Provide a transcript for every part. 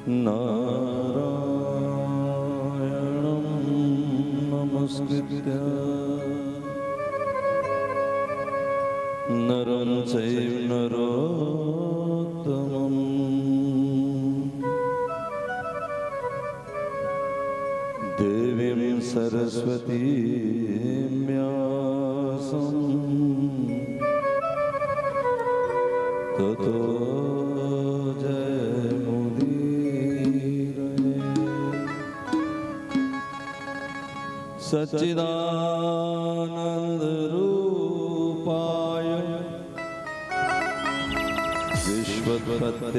नारायणं नमस्कृत्य नरं चैव नरोत्तमं देवीं सरस्वतीं व्यासं ततो जयमुदीरये। सच्चिदानन्दरूपाय विश्वोत्पत्त्यादिहेतवे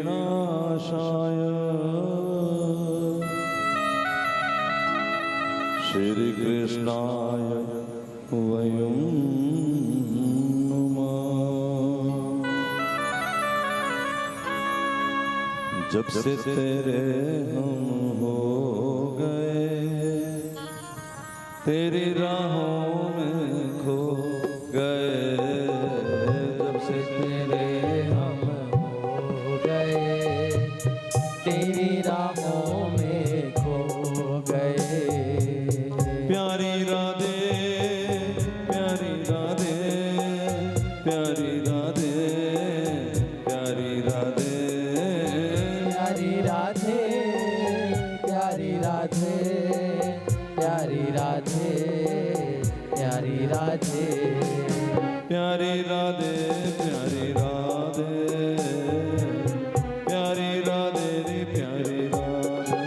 तापत्रयविनाशाय श्री कृष्णाय वयं नमः। जब से तेरे हम हो गए, तेरी राहों में खो गए। जब से तेरे हम हो गए, तेरी राहों में खो गए। प्यारी राधे प्यारी राधे प्यारी राधे प्यारी राधे प्यारी राधे प्यारी राधे प्यारी राधे प्यारी राधे प्यारी राधे प्यारी राधे प्यारी राधे रे प्यारी राधे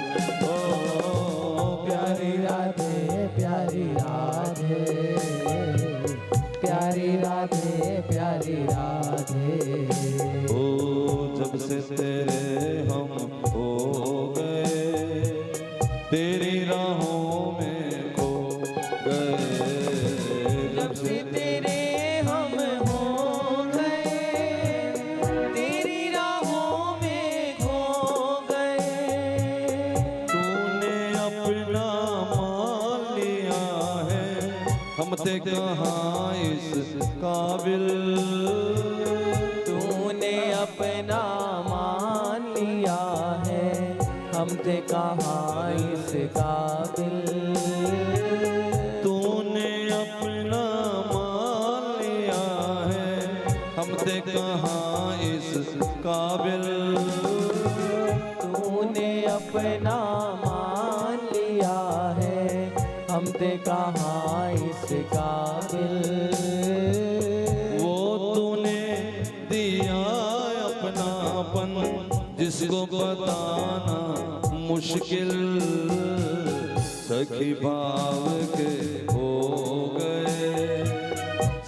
ओ प्यारी राधे प्यारी राधे प्यारी राधे प्यारी राधे। ओ जब से तेरे हम हो गए, तेरी राहों में खो गए। जब से तेरे हम हो गए, तेरी राहों में खो गए। तूने अपना मान लिया है, हम ते कहाँ इस काबिल। तूने अपना मान लिया है, हम थे कहाँ इस काबिल। तूने अपना मान लिया है, हम ते कहाँ इस काबिल। तूने अपना मान लिया है, हम थे कहाँ इस काबिल। वो तूने दिया अपनापन, जिसको बताना मुश्किल। सखी भाव के हो गए,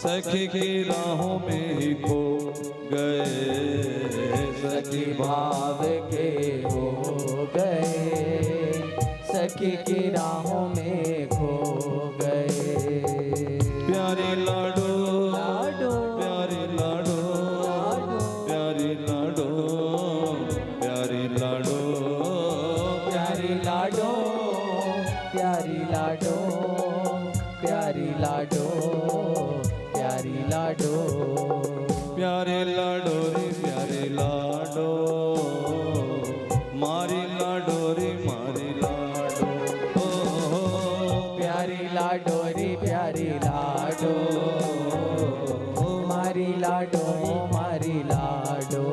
सखी की राहों में ही खो गए। सखी भाव के हो गए, सखी की राहों में खो गए। प्यारी लाडो लाडो प्यारी लाडो प्यारी लाडो प्यारी लाडो प्यारी लाडो प्यारी लाडो प्यारी लाडो प्यारी लाडो प्यारे लाडो रे प्यारे लाडो मारी लाडो रे मारी लाडो ओ प्यारी लाडो रे प्यारी लाडो मारी लाडो मारी लाडो।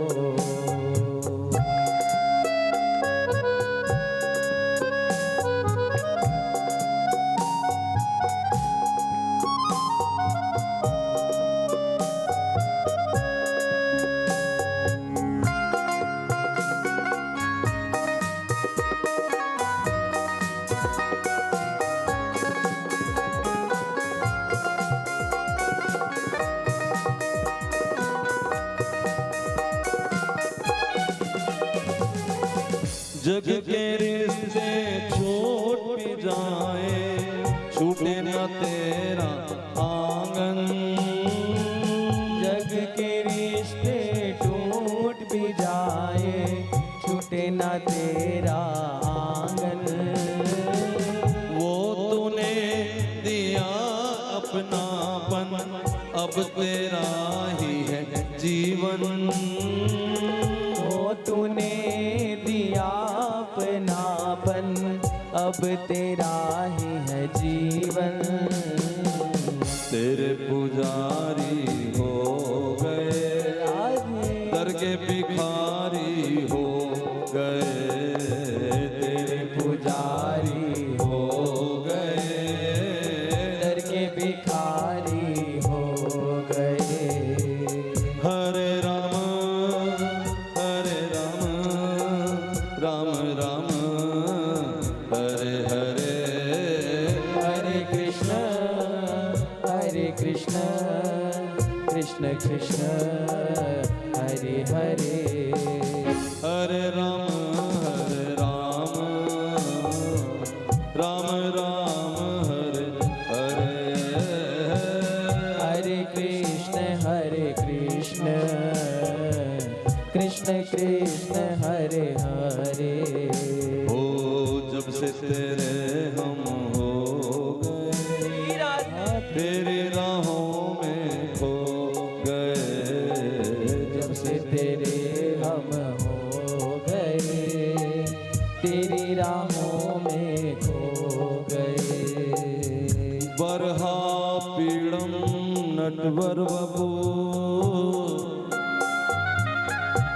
जग के रिश्ते छूट भी जाए, छूटे न तेरा आंगन। जग के रिश्ते टूट भी जाए, छूटे न तेरा आंगन। वो तूने दिया अपनापन अब तेरा ही है जीवन। ओ तूने दिया अपनापन अब तेरा ही है जीवन। तेरे पुजारी हो गए दर के भिखारी हो गए। तेरे पुजारी हो गए दर के भिखारी हो गए। हरे राम राम राम हरे हरे। हरे कृष्ण कृष्ण कृष्ण हरे हरे। हरे राम राम राम हरे हरे। हरे कृष्ण कृष्ण कृष्ण हरे हरे। हो जब से तेरे हम हो गए तेरी राहों में खो गए। जब से तेरे हम हो गए तेरी राहों में खो गए। बरहा पीड़म नटवर बबू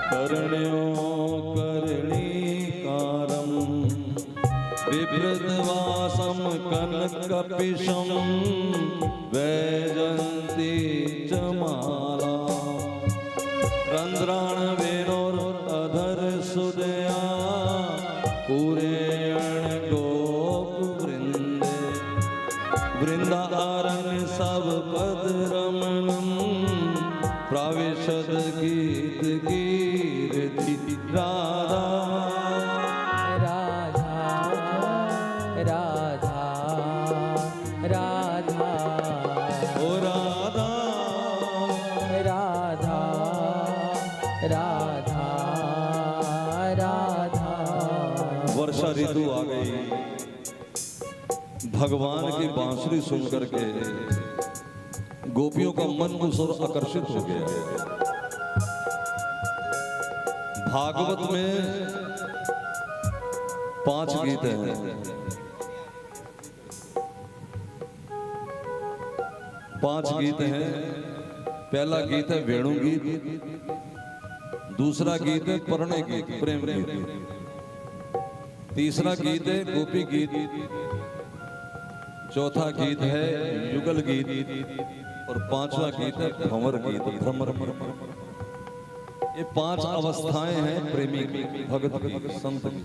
कर्ण्यो कर्णिकारम बिभृतवासम कनकपिशम वैजयन्ती च माला। रंध्राण वेणोर अधर सुदया पूरेण गोप वृंदे। वृंदारण्य सब पद रमणम प्राविशद गीत कीर्ति राधा। राधा राधा ओ राधा राधा राधा राधा। वर्षा ऋतु आ गई। भगवान की बांसुरी सुनकर के गोपियों का मन उस ओर आकर्षित हो गया। भागवत में 5 गीत हैं। 5 गीत हैं। पहला गीत है वेणु गीत, दूसरा गीत है परिणय गीत प्रेम गीत, तीसरा गीत है गोपी गीत, चौथा गीत है युगल गीत और 5वां गीत है भंवर गीत भ्रमर गीत। ये 5 अवस्थाएं हैं प्रेमी की, भगत की, संत की।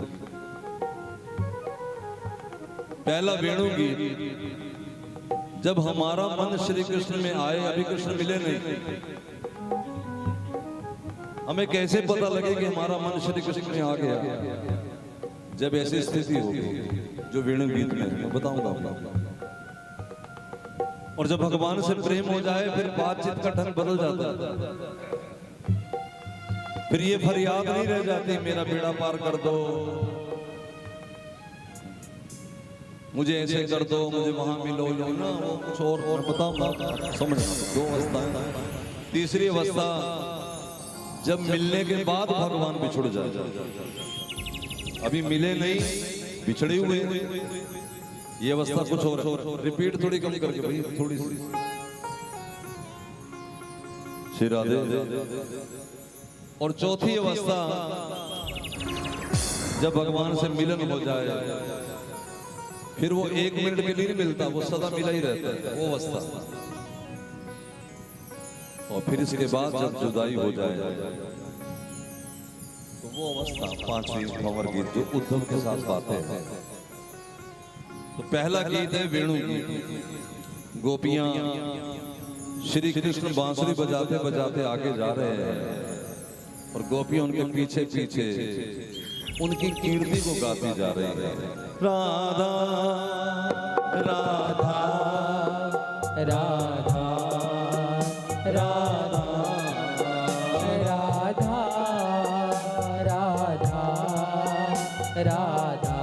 पहला वेणु गीत। जब हमारा मन श्री कृष्ण में आए, अभी कृष्ण मिले नहीं, हमें कैसे पता लगे कि हमारा मन श्री कृष्ण में आ गया? जब ऐसी स्थिति होगी जो वेणु गीत में मैं बताऊंगा। और जब भगवान से प्रेम हो जाए फिर बातचीत का ढंग बदल जाता है। फिर ये फरियाद नहीं रह जाती मेरा बेड़ा पार कर दो, मुझे ऐसे कर दो, मुझे वहां मिलो ना, वो कुछ और बताऊंगा। समझ 2 अवस्थाएं। तीसरी अवस्था जब मिलने के बाद भगवान बिछुड़ जाए, अभी मिले नहीं, बिछड़े हुए, ये अवस्था कुछ और। रिपीट थोड़ी कम करके भाई, थोड़ी श्री राधे। और चौथी अवस्था जब भगवान से मिलन हो जाए, फिर वो 1 मिनट के लिए नहीं मिलता, वो सदा मिला ही रहता है, वो अवस्था। और फिर इसके बाद जब जुदाई हो जाए तो वो अवस्था 5वीं भंवर गीत जो उद्धव के साथ बातें हैं। तो पहला गीत है वेणु गीत। गोपियां श्री कृष्ण बांसुरी बजाते बजाते आगे जा रहे हैं और गोपियां उनके पीछे पीछे उनकी कीर्ति को गाती जा रही है। राधा राधा राधा राधा राधा राधा राधा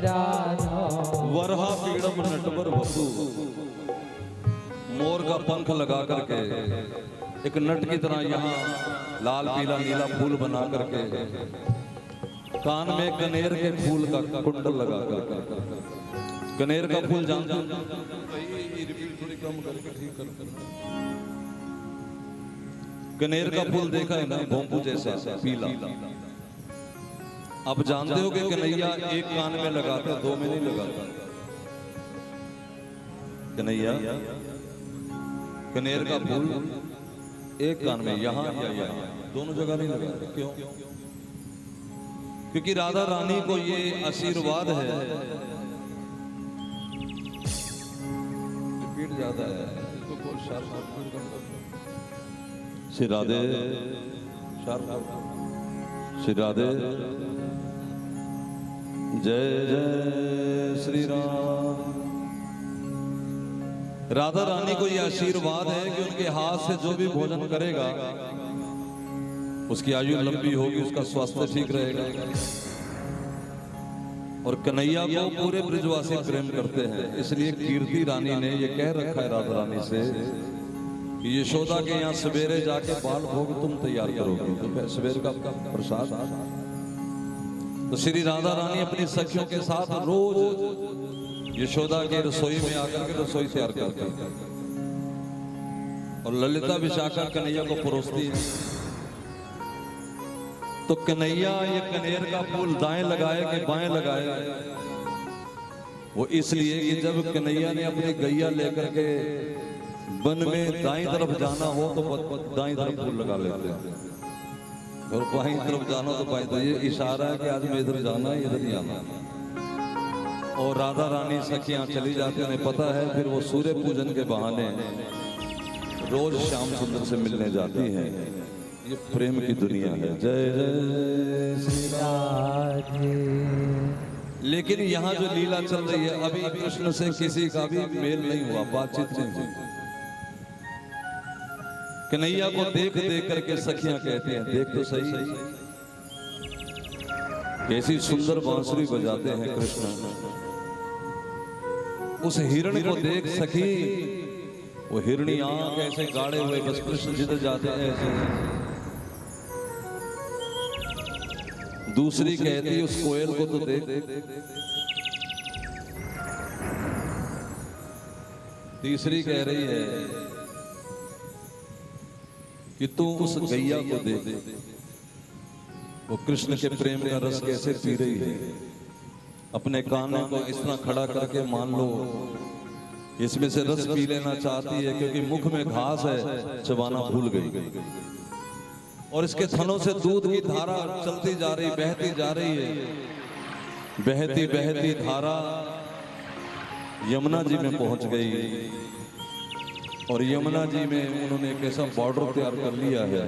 राधा। वरहा पीड़म नटवर वसु मोर का पंख लगा करके एक नट की तरह यहाँ लाल पीला नीला फूल बना करके कान में कनेर के फूल का कुंडल लगा करके, कनेर का फूल जानते हो? कनेर का फूल देखा है ना, भोंपू जैसा पीला। आप जानते हो कि कन्हैया एक कान में लगाता है, दो में नहीं लगाता। कन्हैया कनेर का फूल एक कान में, यहाँ या यहाँ, दोनों जगह नहीं लगाता। क्यों? क्योंकि राधा रानी को ये आशीर्वाद है। पीठ ज्यादा है, इसको कोई श्री राधे, श्री राधे, जय जय श्री राम। राधा रानी को यह आशीर्वाद है कि उनके हाथ से जो भी भोजन करेगा उसकी आयु लंबी होगी, उसका स्वास्थ्य ठीक रहेगा। और कन्हैया को पूरे ब्रजवासी प्रेम करते हैं, इसलिए कीर्ति रानी ने यह कह रखा है राधा रानी से कि यशोदा के यहाँ सवेरे जाके बाल भोग तुम तैयार करोगे, तो सवेरे का प्रसाद। तो श्री राधा रानी अपनी सखियों के साथ रोज यशोदा की रसोई में आकर के रसोई तैयार करती है और ललिता विशाखा कन्हैया को परोसती है। तो कन्हैया ये कनेर का फूल दाएं लगाए कि बाएं लगाए, वो इसलिए कि जब कन्हैया ने अपनी गैया लेकर के वन में दाईं तरफ जाना हो तो दाईं तरफ फूल लगा लेते हैं, और बाईं तरफ जाना तो बाईं। तो ये इशारा है कि आज मैं इधर जाना है, इधर नहीं आना। और राधा रानी सखियां चली जाती हैं, पता है, फिर वो सूर्य पूजन के बहाने रोज श्याम सुंदर से मिलने जाती हैं। ये प्रेम की दुनिया है। जय जय श्री राधे। लेकिन यहाँ जो लीला चल रही है, अभी कृष्ण से किसी का भी मेल नहीं हुआ, बातचीत नहीं हुई। कन्हैया को देख देख करके सखियां कहती हैं, देख तो सही कैसी सुंदर बांसुरी बजाते हैं कृष्ण। उस हिरण को देख सखी, वो हिरणी आंख ऐसे गाड़े हुए, बस कृष्ण जिधर जाते हैं ऐसे। दूसरी कहती उस कोयल को तो देख। तीसरी कह रही है कि तू उस गैया को देख, वो कृष्ण के प्रेम का रस कैसे पी रही है। अपने कानों को इस तरह खड़ा करके मान लो इसमें से रस पी लेना चाहती है, क्योंकि मुख में घास है, चबाना भूल गई। और इसके थनों से दूध की धारा चलती जा रही, बहती जा रही है। बहती बहती धारा यमुना जी में पहुंच गई, और यमुना जी में उन्होंने एक ऐसा बॉर्डर तैयार कर लिया है।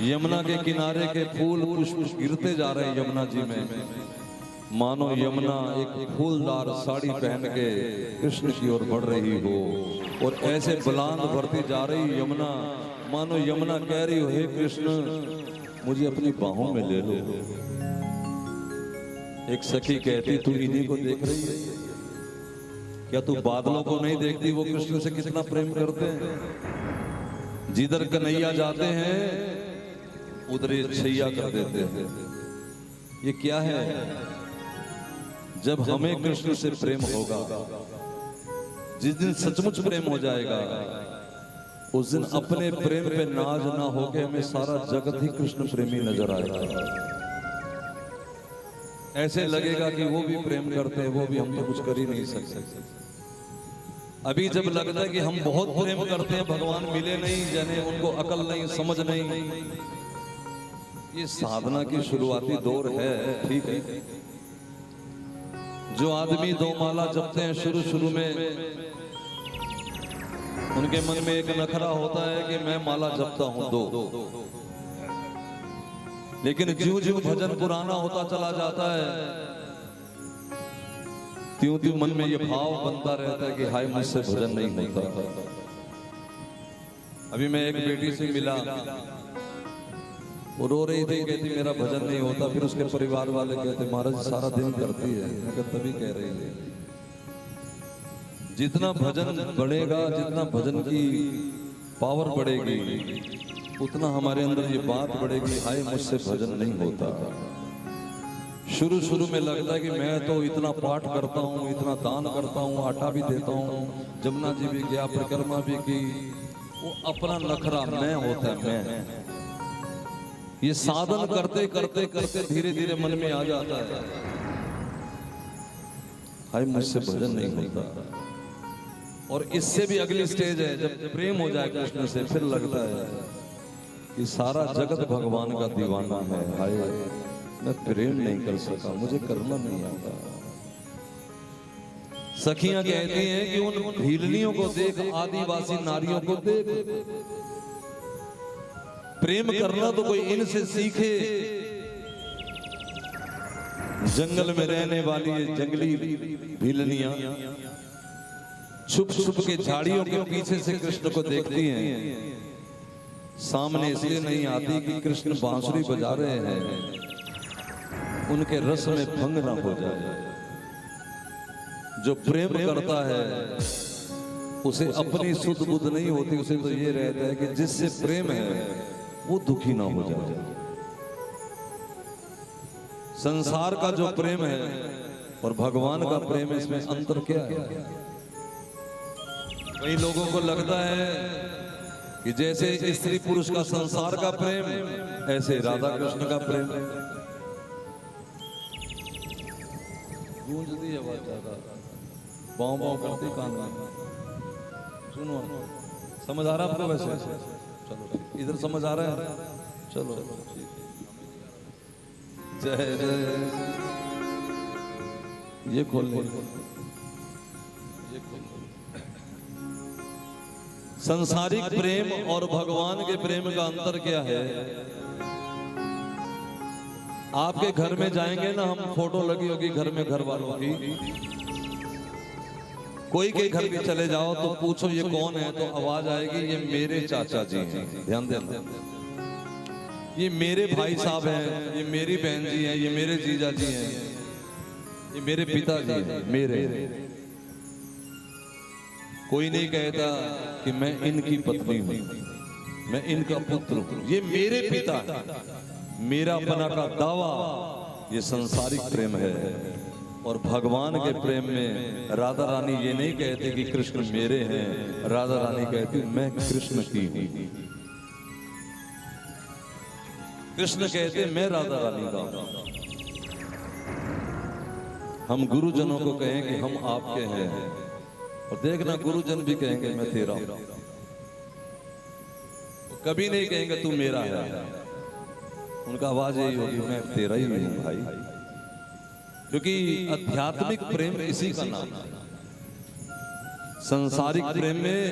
यमुना के किनारे के फूल पुष्प गिरते जा रहे हैं यमुना जी में, मानो यमुना एक फूलदार साड़ी पहन के कृष्ण की ओर बढ़ रही हो। और ऐसे बुलंद बढ़ती जा रही यमुना, मानो यमुना कह रही हो, हे कृष्ण मुझे अपनी बाहों में ले लो। एक सखी कहती, तू इन्हीं को देख रही है क्या? तू बादलों को नहीं देखती? वो कृष्ण से कितना प्रेम करते हैं। जिधर कन्हैया जाते हैं उधर ये छैया कर देते हैं। ये क्या है? जब हमें कृष्ण से प्रेम होगा, जिस दिन सचमुच प्रेम हो जाएगा, उस दिन अपने प्रेम पे नाज ना होके हमें सारा जगत ही कृष्ण प्रेमी नजर आएगा। ऐसे लगेगा कि वो भी प्रेम करते हैं, वो भी, हम तो कुछ कर ही नहीं सकते। अभी जब लगता है कि हम बहुत प्रेम करते हैं, भगवान मिले नहीं, जाने उनको अकल नहीं, समझ नहीं। ये साधना की शुरुआती दौर है, ठीक है। जो आदमी दो माला जपते हैं शुरू शुरू में, उनके मन में एक नखरा होता है कि मैं माला जपता हूं दो, लेकिन ज्यों ज्यों भजन पुराना होता चला जाता है, त्यों त्यों मन में ये भाव बनता रहता है कि हाय मुझसे भजन नहीं होता। अभी मैं एक बेटी से मिला, वो रो रही थी, कहती मेरा भजन नहीं होता। फिर उसके परिवार वाले कहते महाराज सारा दिन करती है। मैं तभी कह रही है जितना भजन बढ़ेगा, जितना भजन की पावर बढ़ेगी, उतना हमारे अंदर ये बात बढ़ेगी, हाय मुझसे भजन नहीं होता। शुरू शुरू में लगता है कि मैं तो इतना पाठ करता हूँ, इतना दान करता हूँ, आटा भी देता हूँ, जमुना जी भी गया, परिक्रमा भी की, वो अपना नखरा मैं होता है, मैं। ये साधन करते करते करते धीरे धीरे मन में आ जाता है, हाय मुझसे भजन नहीं होता। और इससे भी अगली स्टेज है, जब प्रेम हो जाए कृष्ण से, फिर लगता है कि सारा जगत भगवान का दीवाना है, हाय मैं प्रेम नहीं कर सका, मुझे करना नहीं आता। सखियां कहती हैं कि उन भीलनियों को देख, आदिवासी नारियों को देख, प्रेम करना तो कोई इनसे सीखे। जंगल में रहने वाली ये जंगली भीलनियां छुप छुप के झाड़ियों के पीछे से कृष्ण को देखती हैं, सामने इसलिए नहीं आती कि कृष्ण बांसुरी बजा रहे हैं, उनके रस में भंग ना हो जाए। जो प्रेम करता है उसे अपनी सुध बुध नहीं होती, उसे तो ये रहता है कि जिससे प्रेम है वो दुखी ना हो जाए। संसार का जो प्रेम है और भगवान का प्रेम, इसमें अंतर क्या है? कई लोगों को लगता है कि जैसे स्त्री पुरुष का संसार का प्रेम, ऐसे राधा कृष्ण का प्रेम। गूंजती है बात ज्यादा, बाँव बाँव करती कान में। सुनो, समझ आ रहा है आपको? वैसे चलो, इधर समझ आ रहा है? चलो, जय जय। ये खोल ले, ये खोल। संसारिक प्रेम और भगवान के प्रेम का अंतर क्या है? आपके घर में जाएंगे ना हम, फोटो लगी होगी घर में घर वालों की, कोई के घर भी चले जाओ तो पूछो ये कौन है, तो आवाज आएगी ये मेरे चाचा जी हैं। ध्यान देना, ये मेरे भाई साहब हैं, ये मेरी बहन जी हैं, ये मेरे जीजा जी हैं, ये मेरे पिताजी हैं, मेरे। कोई नहीं कहता कि मैं इनकी पत्नी हूं, मैं इनका पुत्र हूं, ये मेरे पिता हैं, मेरा अपना का दावा। ये संसारिक प्रेम है। और भगवान के प्रेम में राधा रानी ये नहीं कहते कि कृष्ण मेरे हैं, राधा रानी कहती मैं कृष्ण की हूं। कृष्ण कहते मैं राधा रानी का हूं। हम गुरुजनों को कहें कि हम आपके हैं, और देखना गुरुजन भी कहेंगे मैं तेरा हूं, कभी नहीं कहेंगे तू मेरा है। उनका आवाज यही होगी मैं तेरा ही हूं भाई, क्योंकि आध्यात्मिक प्रेम इसी का नाम है। संसारिक प्रेम में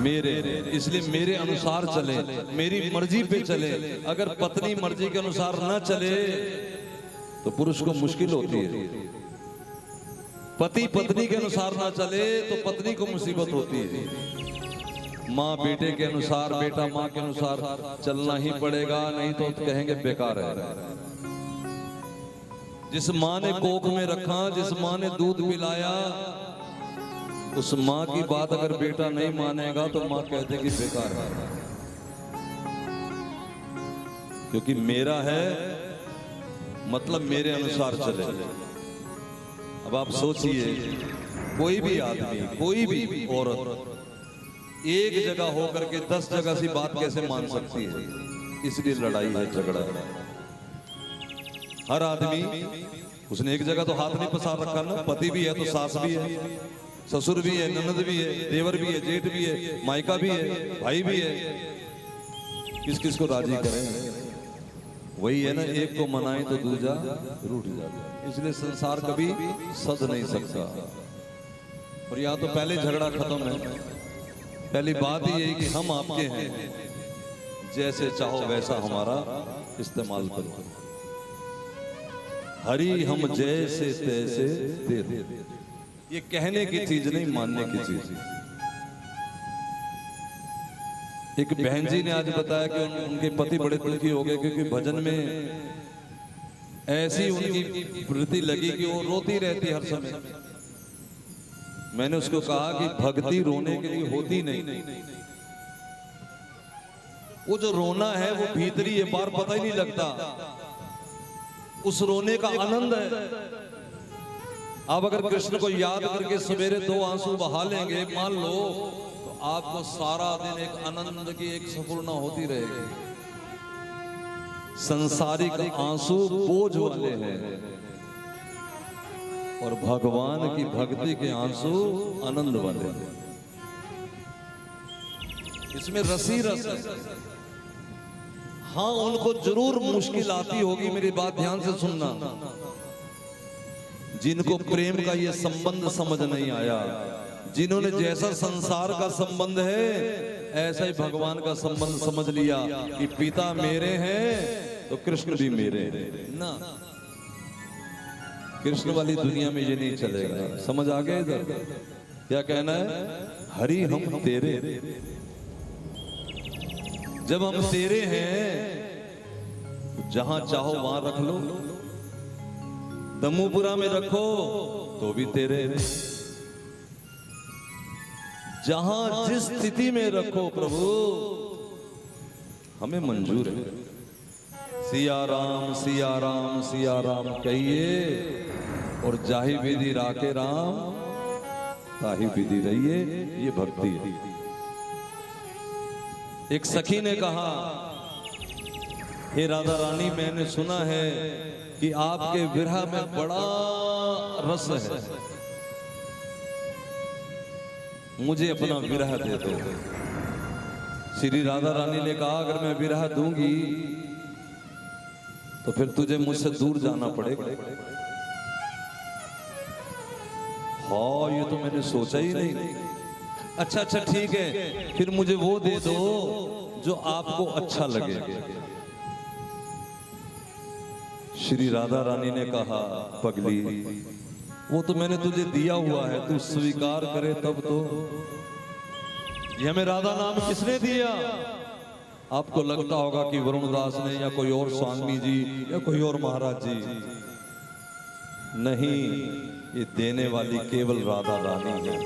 मेरे, इसलिए मेरे अनुसार चले, मेरी मर्जी पे चले। अगर पत्नी मर्जी के अनुसार ना चले तो पुरुष को मुश्किल होती है। पति पत्नी के अनुसार ना चले तो पत्नी को मुसीबत होती है। माँ बेटे के अनुसार, बेटा माँ के अनुसार चलना ही पड़ेगा, नहीं तो कहेंगे बेकार है। जिस माँ ने कोख में रखा, जिस माँ ने दूध पिलाया, उस माँ की बात अगर बेटा नहीं मानेगा तो माँ कह देगी बेकार है, क्योंकि मेरा है मतलब मेरे अनुसार चले। अब आप सोचिए, कोई भी आदमी, कोई भी औरत एक जगह होकर के 10 जगह सी बात कैसे मान सकती है? इसलिए लड़ाई है, झगड़ा है। हर आदमी, उसने एक जगह तो हाथ नहीं पसार रखा ना। पति भी है तो सास भी है, ससुर भी है, ननद भी है, देवर भी है, जेठ भी है, मायका भी है, भाई भी है। किस किस को राजी करें? वही है ना, एक को मनाए तो दूजा रूठ जाता। इसलिए संसार कभी सद नहीं सकता। और या तो पहले झगड़ा खत्म है। पहली बात ही यही कि हम आपके हैं, जैसे चाहो वैसा हमारा इस्तेमाल करो। हरि हम जैसे तैसे दे दे, ये कहने की चीज नहीं, मानने की चीज। एक बहन जी ने आज बताया कि उनके पति बड़े दुखी हो गए, क्योंकि भजन में ऐसी उनकी वृत्ति लगी कि वो रोती रहती हर समय। मैंने उसको कहा कि भक्ति रोने के लिए होती नहीं, वो जो रोना है वो भीतरी है, बार पता ही नहीं लगता, उस रोने का आनंद है। आप अगर कृष्ण को याद करके सवेरे 2 आंसू बहा लेंगे, मान लो, तो आपको सारा दिन एक आनंद की एक संपूर्ण होती रहेगी। संसारिक आंसू बोझ वाले हैं और भगवान की भक्ति के आंसू आनंद वाले हैं। इसमें रसी रस है। हाँ, उनको जरूर मुश्किल आती होगी, मेरी बात ध्यान से सुनना, जिनको प्रेम का ये संबंध समझ नहीं आया, जिन्होंने जैसा संसार का संबंध है ऐसा ही भगवान का संबंध समझ लिया कि पिता मेरे हैं तो कृष्ण भी मेरे हैं ना। कृष्ण वाली दुनिया में ये नहीं चलेगा। समझ आ गया इधर क्या कहना है? हरि हम तेरे, जब हम तेरे हैं जहां चाहो वहां रख लो, दमूपुरा में रखो तो भी तेरे, जहां जिस स्थिति में रखो प्रभु हमें मंजूर है। सिया राम सिया राम सिया राम कहिए और जाहि विधि राके राम ताहि विधि रहिए, ये भक्ति है। एक सखी ने कहा, हे राधा रानी, मैंने सुना है कि आपके विरह में बड़ा रस है, मुझे अपना विरह दे दो। श्री राधा रानी ने कहा, अगर मैं विरह दूंगी तो फिर तुझे मुझसे दूर जाना पड़ेगा। हाँ, ये तो मैंने सोचा ही नहीं। अच्छा अच्छा ठीक है, फिर मुझे वो दे दो जो आपको अच्छा लगे। श्री राधा रानी ने कहा, पगली, वो तो मैंने तुझे दिया हुआ है, तू स्वीकार करे तब तो। ये हमें राधा नाम किसने दिया? आपको लगता होगा कि वरुणदास ने या कोई और स्वामी जी या कोई और महाराज जी, नहीं, ये देने वाली केवल राधा रानी है।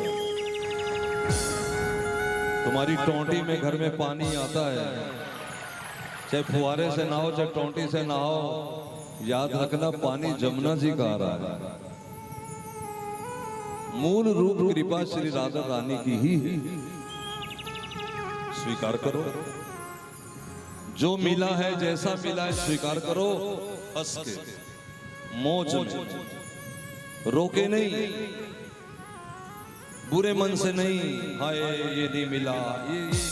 तुम्हारी टोंटी में घर में पानी आता है, चाहे फुहारे से नहाओ चाहे टोंटी से नहाओ, याद रखना पानी जमुना जी का आ रहा है। मूल रूप कृपा श्री राधा रानी की ही है। स्वीकार करो, जो मिला है जैसा मिला है स्वीकार करो, हंस के मौज में, रोके नहीं, बुरे मन से नहीं, हाय ये नहीं मिला,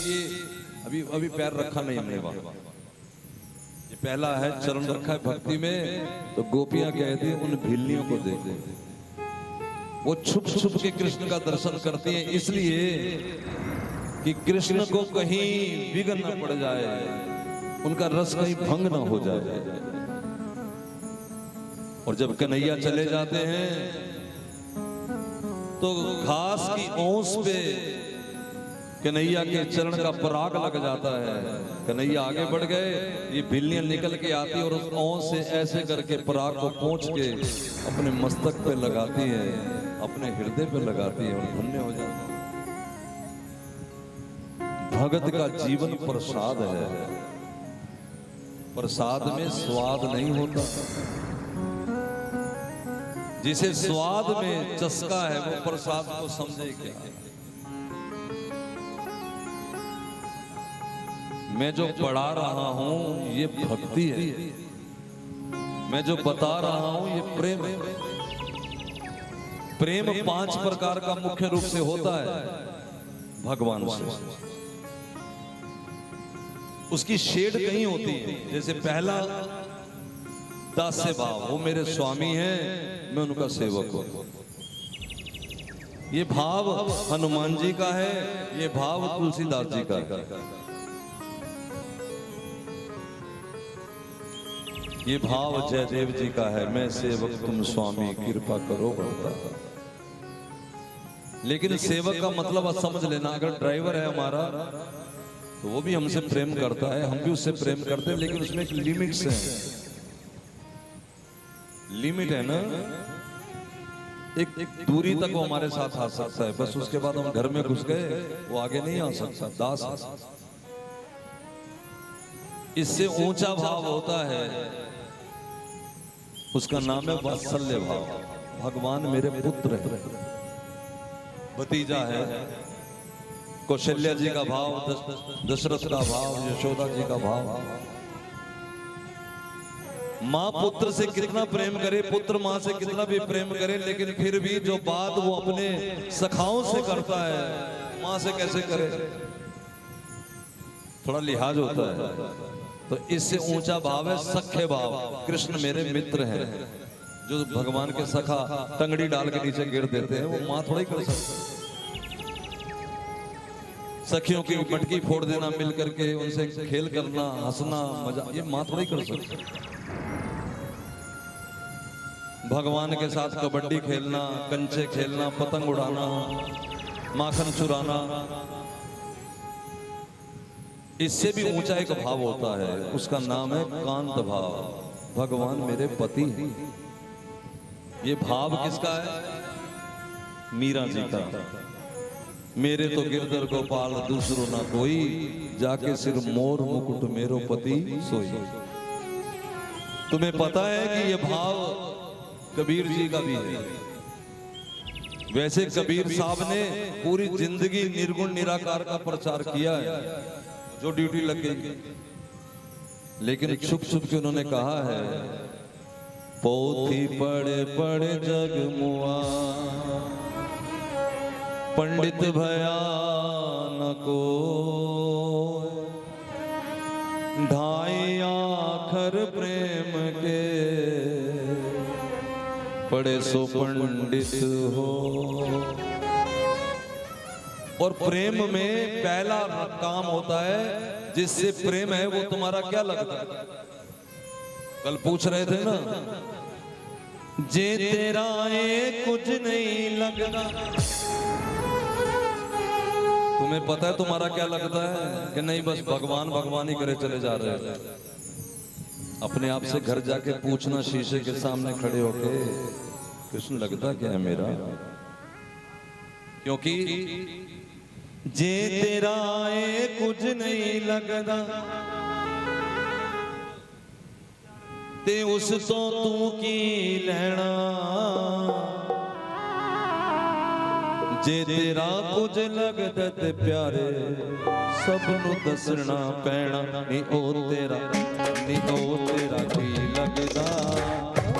ये अभी पैर रखा नहीं हमने वहां। ये पहला है चरण रखा है भक्ति में। तो गोपियां कहती हैं, उन भिल्लियों को देखो, वो छुप छुप के कृष्ण का दर्शन करती हैं, इसलिए कि कृष्ण को कहीं विघ्न न पड़ जाए, उनका रस कहीं भंग ना हो जाए। और जब कन्हैया चले जाते हैं तो घास की ओस पे कन्हैया के चरण का पराग लग जाता है। कन्हैया आगे बढ़ गए, ये भिल्लियां निकल के आती और उस ओस से ऐसे करके पराग को पोंछ के अपने मस्तक पे लगाती है, अपने हृदय पे लगाती है और धन्य हो जाती है। भगत का जीवन प्रसाद है, प्रसाद में स्वाद नहीं होता। जिसे स्वाद में चस्का है वो प्रसाद को समझे क्या। मैं जो पढ़ा रहा हूं ये भक्ति है, मैं जो बता रहा हूं ये प्रेम है। प्रेम 5 प्रकार का मुख्य रूप से होता है भगवान से। उसकी शेड कहीं होती है, जैसे पहला दास्य भाव, वो मेरे स्वामी हैं, मैं उनका सेवक हूं। ये भाव हनुमान जी का है, ये भाव तुलसीदास जी का है, ये भाव जयदेव जी का है, मैं सेवक तुम स्वामी कृपा करो बढ़ता। लेकिन सेवक का मतलब समझ लेना, अगर ड्राइवर है हमारा तो वो भी हमसे प्रेम करता है, हम भी उससे प्रेम करते हैं, लेकिन उसमें एक लिमिट्स है। लिमिट है ना, एक दूरी तक वो हमारे साथ आ सकता है, बस उसके बाद हम घर में घुस गए वो आगे नहीं आ सकता। दास इससे ऊंचा भाव होता है, उसका नाम है वात्सल्य भाव। भगवान मेरे पुत्र है, भतीजा है। कौशल्या जी का भाव, दशरथ का भाव, यशोदा जी का भाव। माँ पुत्र से कितना प्रेम करे, पुत्र माँ से कितना भी प्रेम करे, लेकिन फिर भी जो बात वो अपने सखाओं से करता है माँ से कैसे करे, थोड़ा लिहाज होता है। तो इससे ऊंचा भाव है सख्य भाव। कृष्ण मेरे मित्र हैं। जो भगवान के सखा टंगड़ी डाल के नीचे गिर देते हैं वो माँ थोड़ा ही कर सकते। सखियों की मटकी फोड़ देना, मिल करके उनसे खेल करना, हंसना, मजा, ये माँ थोड़ा ही कर सकते। भगवान के साथ कबड्डी खेलना, कंचे खेलना, पतंग उड़ाना, माखन चुराना, इससे भी ऊंचा एक भाव होता है, उसका नाम है कांत भाव। भगवान मेरे पति हैं। ये भाव किसका है? मीरा जी का। मेरे तो गिरधर गोपाल दूसरो ना कोई, जाके सिर मोर मुकुट मेरो पति सोई। तुम्हें पता है कि ये भाव कबीर जी का भी है। वैसे कबीर साहब ने पूरी जिंदगी निर्गुण निराकार का प्रचार किया है, जो ड्यूटी लग गई, लेकिन छुप छुप के उन्होंने कहा है, पोथी पढ़े पढ़े जग मुआ, पंडित भया न को, ढाई आखर प्रेम के, पढ़े सो पंडित हो। और प्रेम में पहला काम होता है, जिससे प्रेम है वो तुम्हारा क्या लगता है? कल पूछ रहे थे ना, जे तेरा ये कुछ नहीं लगता। तुम्हें पता है तुम्हारा क्या लगता है कि नहीं? बस भगवान भगवान ही करे चले जा रहे हैं। अपने आप से घर जाके पूछना, शीशे के सामने खड़े होके, कृष्ण लगता क्या है मेरा? क्योंकि जे तेरा ये कुछ नहीं लगदा, ते उस तो तू की लेना। जे तेरा कुछ लगदा ते प्यारे, सबनू दसना पैना। नी ओ तेरा, नी ओ तेरा की लगदा,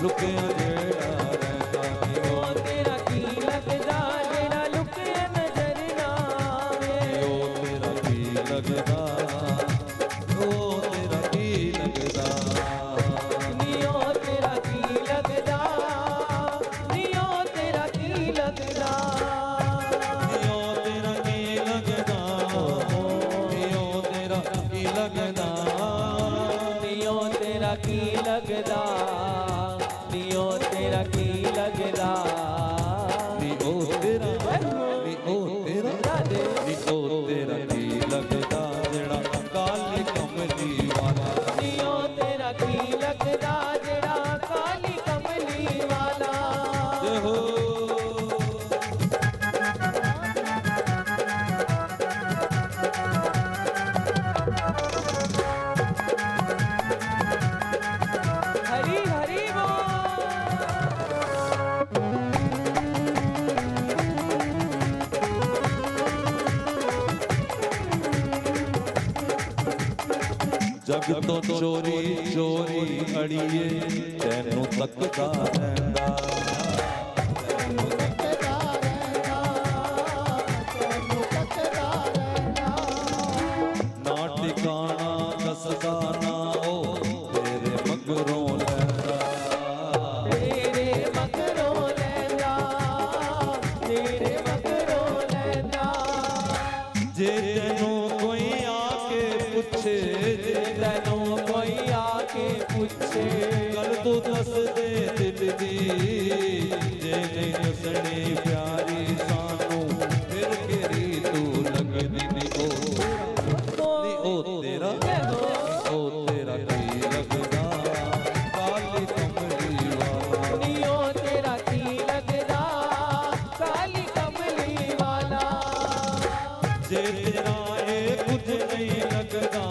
लुकिया जेड़ा रहता। नी ओ तेरा की लगदा, जेड़ा लुकिया नजर ना आवे। ओ तेरा की लगदा, ओ तेरा की लगदा। नी ओ तेरा की लगदा, नी ओ तेरा की लगदा। नी ओ तेरा की लगदा, नी ओ तेरा की लगदा। नी ओ तेरा की लगदा, नी ओ तेरा की लगदा। नी ओ तेरा, नी ओ तेरा, नी ओ तेरा की लगदा, जेड़ा काली कमली वाला। नी ओ तेरा की लगदा, जेड़ा काली कमली वाला। जय हो। हरी हरी जग तो चोरी चोरी अड़िए, तैनू तकदा रहिंदा। तैनू तकदा रहिंदा, तैनू तकदा रहिंदा। ना ठिकाना दसदा ना ओ, तेरे मगरों लैंदा। तेरे मगरों लैंदा, तेरे मगरों लैंदा। जे तैनू कोई आके पूछे, तैनू कोई आके पूछे, गल तू दस दे दिल दी। जे नहीं दसनी प्यारी सानू, फिर केरी तू लगदी। नी ओ तेरा, नी ओ तेरा की लगदा, काली कमली वाला। नी ओ तेरा की लगदा, जे तेरा है कुछ नहीं लगदा,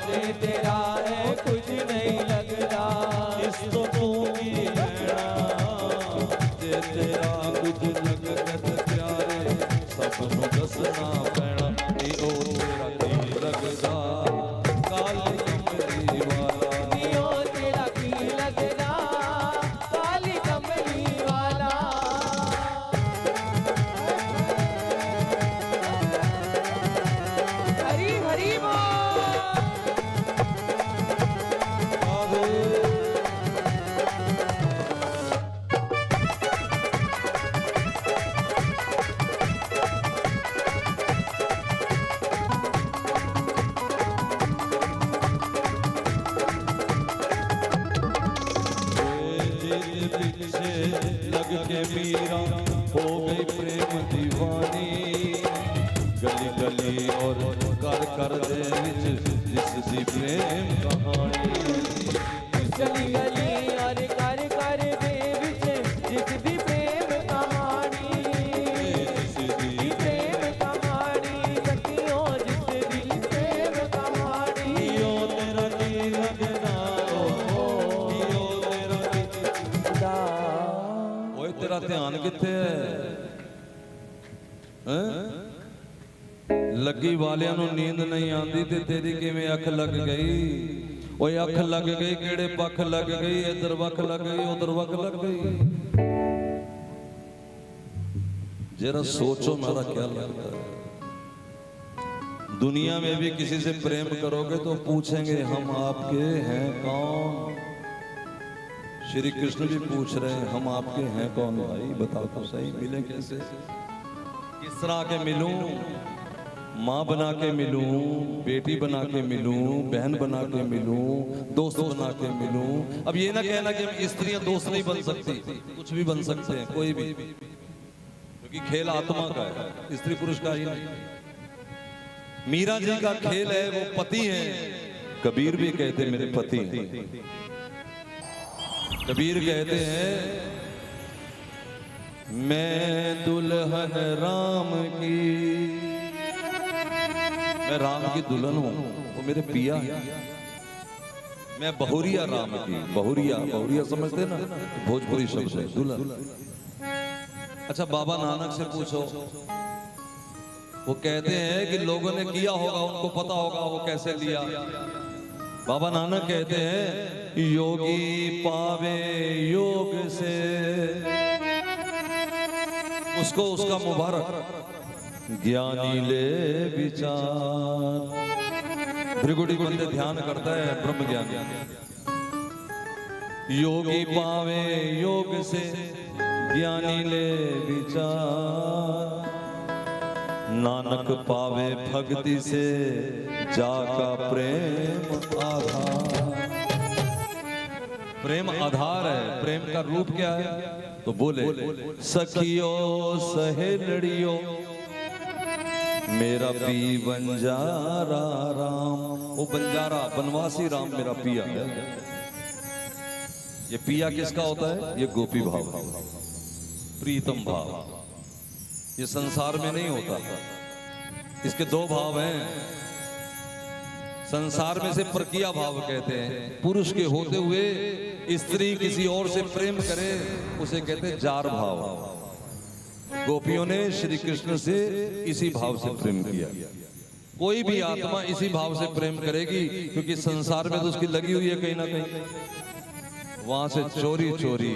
जे तेरा है कुछ नहीं लगदा, इस तो तू की लेना, जे तेरा कुछ लगत प्यारे सबनू दसना पैना, नी ओ तेरा की लगदा काली कमली वाला, नी ओ तेरा की लगदा काली कमली वाला। हरी हरी पीछे लग के मीरा हो गई प्रेम दीवानी, गली गली और कर कर दे जिसकी प्रेम कहानी, गली गली और कर कर दे विच जिस भी प्रेम कहानी, जिसकी प्रेम कहानी सखियों जिस भी प्रेम कहानी। यो तेरा की लगदा, यो तेरा की, ओए तेरा ध्यान किथे है? ਲੱਗੀ ਵਾਲਿਆਂ ਨੂੰ ਨੀਂਦ ਨਹੀਂ ਆਂਦੀ ਤੇ ਤੇਰੀ ਕਿਵੇਂ ਅੱਖ ਲੱਗ ਗਈ? ਓਏ ਅੱਖ ਲੱਗ ਗਈ ਕਿਹੜੇ ਪੱਖ ਲੱਗ ਗਈ? ਇੱਧਰ ਵੱਖ ਲੱਗ ਗਈ ਉਧਰ ਵੱਖ ਲੱਗ गई। जरा सोचो मेरा क्या लगता है, दुनिया में भी किसी से प्रेम करोगे तो पूछेंगे हम आपके हैं कौन? श्री कृष्ण भी पूछ रहे हैं हम आपके हैं कौन? भाई बताओ तो सही, मिले कैसे? किस तरह के मिलूं? माँ बना के मिलूं, बेटी बना के मिलूं, बहन बना के मिलूं, दोस्त बना के मिलूं? अब ये ना कहना कि स्त्रियां दोस्त नहीं बन सकती, कुछ भी बन सकते हैं, कोई भी, क्योंकि खेल आत्मा का है, स्त्री पुरुष का ही नहीं। मीरा जी का खेल है, वो पति है। कबीर भी कहते मेरे पति हैं। कबीर कहते हैं मैं दुल्हन राम की, मैं राम की दुल्हन हूं, वो मेरे पिया है। मैं बहुरिया राम की, बहुरिया, बहुरिया समझते ना, भोजपुरी शब्द है दुल्हन। अच्छा बाबा नानक से पूछो, वो कहते हैं कि लोगों ने किया होगा, उनको पता होगा वो कैसे लिया। बाबा नानक कहते हैं योगी पावे योग से, उसको उसका मुबारक, ज्ञानी ले विचार। भृगुड़ी बंदे ध्यान करता है ब्रह्म ज्ञान। योगी पावे योग से, ज्ञानी ले विचार। नानक पावे भक्ति से, जाका प्रेम आधार। प्रेम आधार है। प्रेम का रूप क्या है? तो बोले सखियो सहेलड़ियो मेरा पी बंजारा राम। वो बंजारा बनवासी राम मेरा पिया है। ये पिया किसका होता है? ये गोपी भाव, प्रीतम भाव। ये संसार में नहीं होता। इसके दो भाव हैं। संसार में से परकिया भाव कहते हैं। पुरुष के होते हुए स्त्री किसी और से प्रेम करे उसे कहते हैं जार भाव। गोपियों ने श्री कृष्ण से इसी भाव से प्रेम किया। कोई भी आत्मा इसी भाव से प्रेम करेगी, क्योंकि संसार में तो उसकी लगी हुई है कहीं ना कहीं। वहां से चोरी चोरी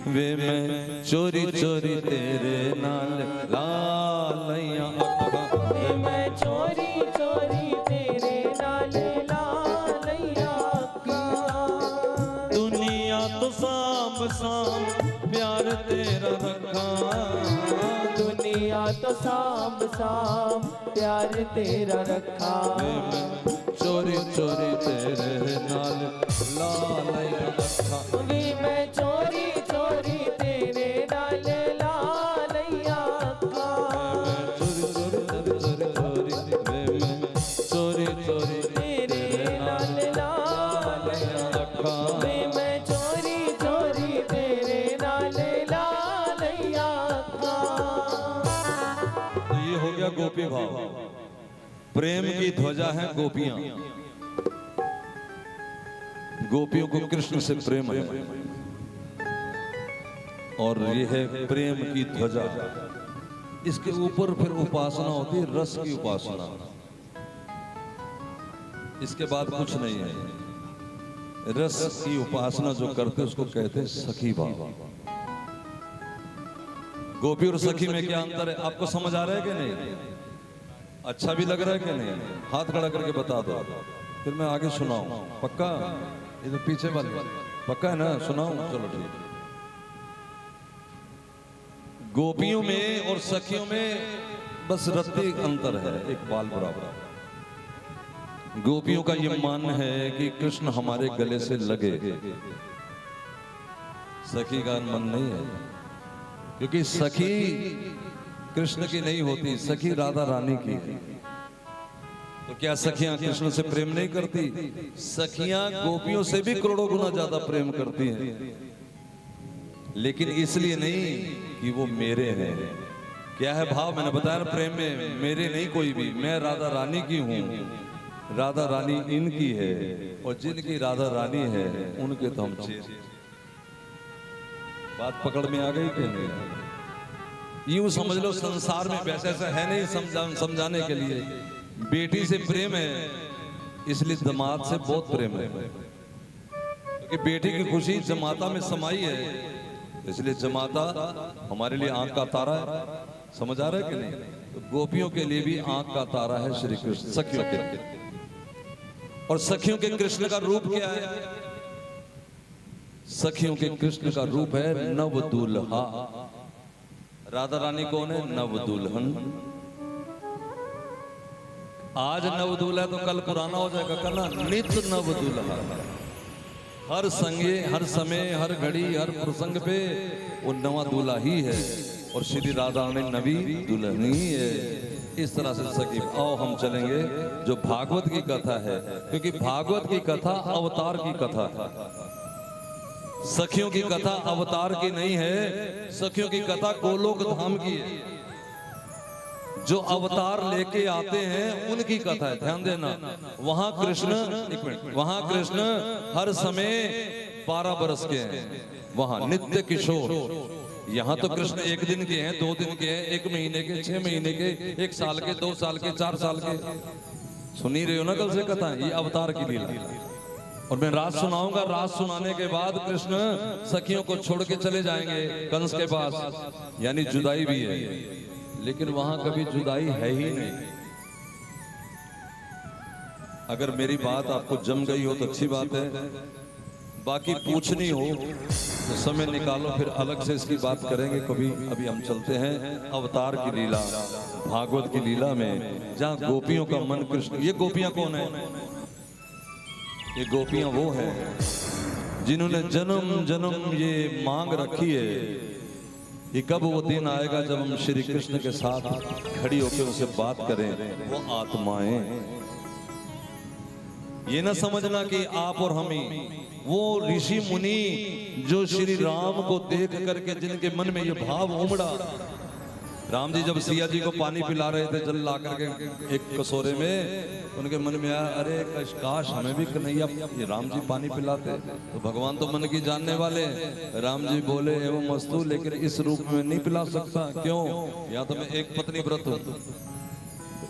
वे मैं चोरी चोरी तेरे नाल लालैया, वे मैं चोरी चोरी तेरे नाल लालैया। दुनिया तो साम साम प्यार तेरा रखा, दुनिया तो साम साम प्यार तेरा रखा। चोरी चोरी तेरे नाल लालैया रखा। वे मैं चोरी चोरी तेरे नाल लालैया। चोरी चोरी चोरी चोरी वे मैं चोरी चोरी तेरे नाल लालैया रखा। वे मैं चोरी चोरी तेरे नाल लालैया। तो ये हो गया गोपी भाव। प्रेम की ध्वजा है गोपियां, गोपियों को कृष्ण से प्रेम है, और ये है प्रेम की ध्वजा। इसके ऊपर फिर उपासना होती है, रस की उपासना। इसके बाद कुछ नहीं है। रस की उपासना जो करते उसको कहते हैं सखी भाव। गोपी और सखी में क्या अंतर है आपको समझ आ रहा है कि नहीं? अच्छा भी लग रहा है कि नहीं? हाथ खड़ा करके बता दो, फिर मैं आगे सुनाऊं। पक्का? ये तो पीछे वाले पक्का है ना? सुनाऊं? चलो ठीक है। गोपियों में और सखियों में बस रत्ती अंतर है, एक बाल बराबर। गोपियों का ये मानना है कि कृष्ण हमारे गले से लगे, सखी का मन नहीं है, क्योंकि सखी कृष्ण की नहीं होती, सखी राधा रानी की है। तो क्या सखियां कृष्ण से प्रेम नहीं करती? सखियां गोपियों से भी करोड़ों गुना ज्यादा प्रेम करती हैं, लेकिन इसलिए नहीं कि वो मेरे हैं। क्या है भाव? मैंने बताया प्रेम में मेरे नहीं कोई भी, मैं राधा रानी की हूं, राधा रानी इनकी है, और जिनकी राधा रानी है उनके तो हम चेत। बात पकड़ में आ गई कि नहीं? यूं समझ लो संसार में वैसे ऐसा है नहीं समझाने के लिए। बेटी से प्रेम है इसलिए दामाद से बहुत प्रेम है, क्योंकि बेटी की खुशी जमाता में समाई है, इसलिए जमाता हमारे लिए आंख का तारा है। समझ आ रहा है कि नहीं? तो गोपियों के लिए भी आंख का तारा है श्री कृष्ण, सखियों के। और सखियों के कृष्ण का रूप क्या है? सखियों के कृष्ण का रूप है नव दुल्हा। राधा रानी कौन है? नव दुल्हन। आज नव दूल्हा तो कल पुराना हो जाएगा, कल नित नव दूल्हा। हर संगे, हर समय, हर घड़ी, हर प्रसंग पे वो नवा दूल्हा ही है, और श्री राधा रानी नवी दुल्हन ही है। इस तरह से सखी। आओ हम चलेंगे जो भागवत की कथा है, क्योंकि भागवत की कथा अवतार की कथा है। सखियों की कथा अवतार की नहीं है, सखियों की कथा गोलोक धाम की है। जो अवतार लेके आते हैं उनकी कथा है, ध्यान देना। वहां कृष्ण, एक मिनट, वहां कृष्ण हर समय 12 बरस के हैं, वहां नित्य किशोर। यहाँ तो कृष्ण 1 दिन के हैं, 2 दिन के हैं, 1 महीने के, 6 महीने के, 1 साल के, 2 साल के, 4 साल के। सुनी रहे हो ना कल से कथा? ये अवतार की लीला। और मैं राज सुनाऊंगा, राज सुनाने के बाद कृष्ण सखियों को छोड़ के चले जाएंगे कंस के पास, यानी जुदाई भी है, लेकिन वहां कभी जुदाई है ही नहीं। अगर मेरी बात आपको जम गई हो तो अच्छी बात है, बाकी पूछनी हो तो समय निकालो, फिर अलग से इसकी बात करेंगे कभी। अभी हम चलते हैं अवतार की लीला, भागवत की लीला में, जहाँ गोपियों का मन कृष्ण। ये गोपियां कौन है? ये गोपियां वो हैं जिन्होंने जन्म जन्म ये मांग रखी है कि कब वो दिन आएगा जब हम श्री कृष्ण के साथ खड़ी होकर उनसे बात करें। वो आत्माएं, ये ना समझना कि आप और हम ही, वो ऋषि मुनि जो श्री राम को देख करके जिनके मन में ये भाव उमड़ा। राम जी जब सिया जी को पानी पिला रहे थे, जल ला करके एक कटोरे में, उनके मन में आया, अरे काश हमें भी कन्हैया ये राम जी पानी पिलाते। तो भगवान तो मन की जानने वाले, राम जी बोले एवं मस्तु, लेकिन इस रूप में नहीं पिला सकता। क्यों? या तो मैं एक पत्नी व्रत हूं,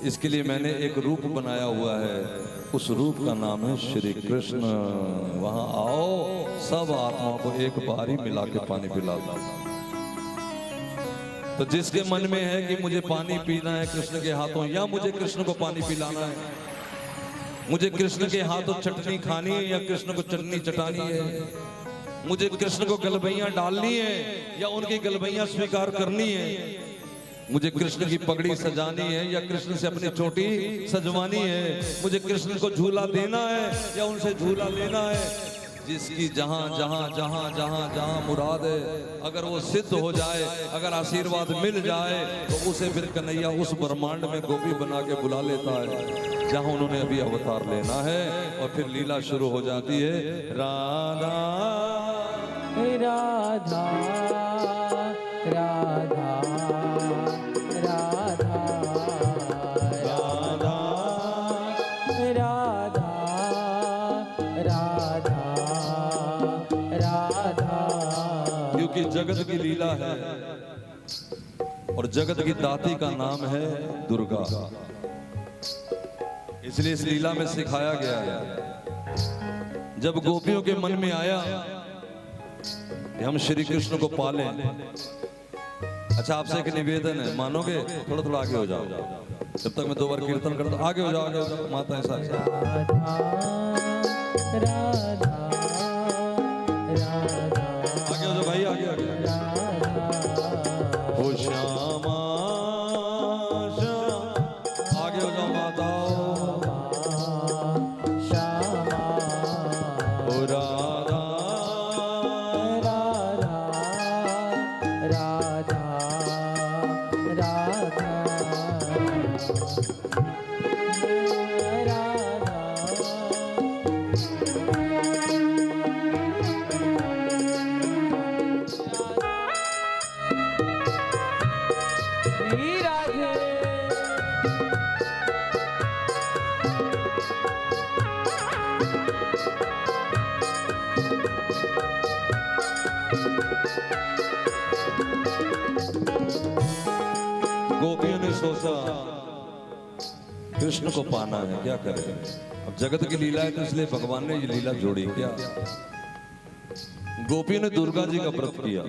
इसके लिए मैंने एक रूप बनाया हुआ है, उस रूप का नाम है श्री कृष्ण। वहां आओ, सब आत्माओं को एक बार ही मिला के पानी पिलाता। तो जिसके मन में है कि मुझे पानी पीना है कृष्ण के हाथों, या मुझे कृष्ण को पानी पिलाना है, मुझे कृष्ण के हाथों चटनी खानी है या कृष्ण को चटनी चटानी है, मुझे कृष्ण को गलबैयां डालनी है या उनकी गलबैयां स्वीकार करनी है, मुझे कृष्ण की पगड़ी सजानी है या कृष्ण से अपनी चोटी सजवानी है, मुझे कृष्ण को झूला देना है या उनसे झूला लेना है। जिसकी जहां जहां जहां जहां जहां मुराद है, अगर वो सिद्ध हो जाए, अगर आशीर्वाद मिल जाए, तो उसे फिर कन्हैया उस ब्रह्मांड में गोपी बना के बुला लेता है जहां उन्होंने अभी अवतार लेना है। और फिर लीला शुरू हो जाती है। राधा राधा राधा राधा राधा क्योंकि जगत की लीला है और जगत की दाती का नाम है दुर्गा। इसलिए इस लीला में सिखाया गया है, जब गोपियों के मन में आया कि हम श्री कृष्ण को पालें। अच्छा, आपसे एक निवेदन है, मानोगे? थोड़ा थोड़ा आगे हो जाओ, जब तक मैं 2 बार कीर्तन करता हूं। आगे हो जाओ, आगे हो जाओ, माता ऐसा राधा राधा राधा, आगे हो जाओ भाई, आगे आगे हो श्यामा श्याम, आगे हो जाओ माता श्यामा ओ राधा राधा राधा श्री राधे गोपियों ने सोचा कृष्ण को पाना है, क्या करें? अब जगत की लीला है तो इसलिए भगवान ने ये लीला जोड़ी। क्या? गोपियों ने दुर्गा जी का व्रत किया।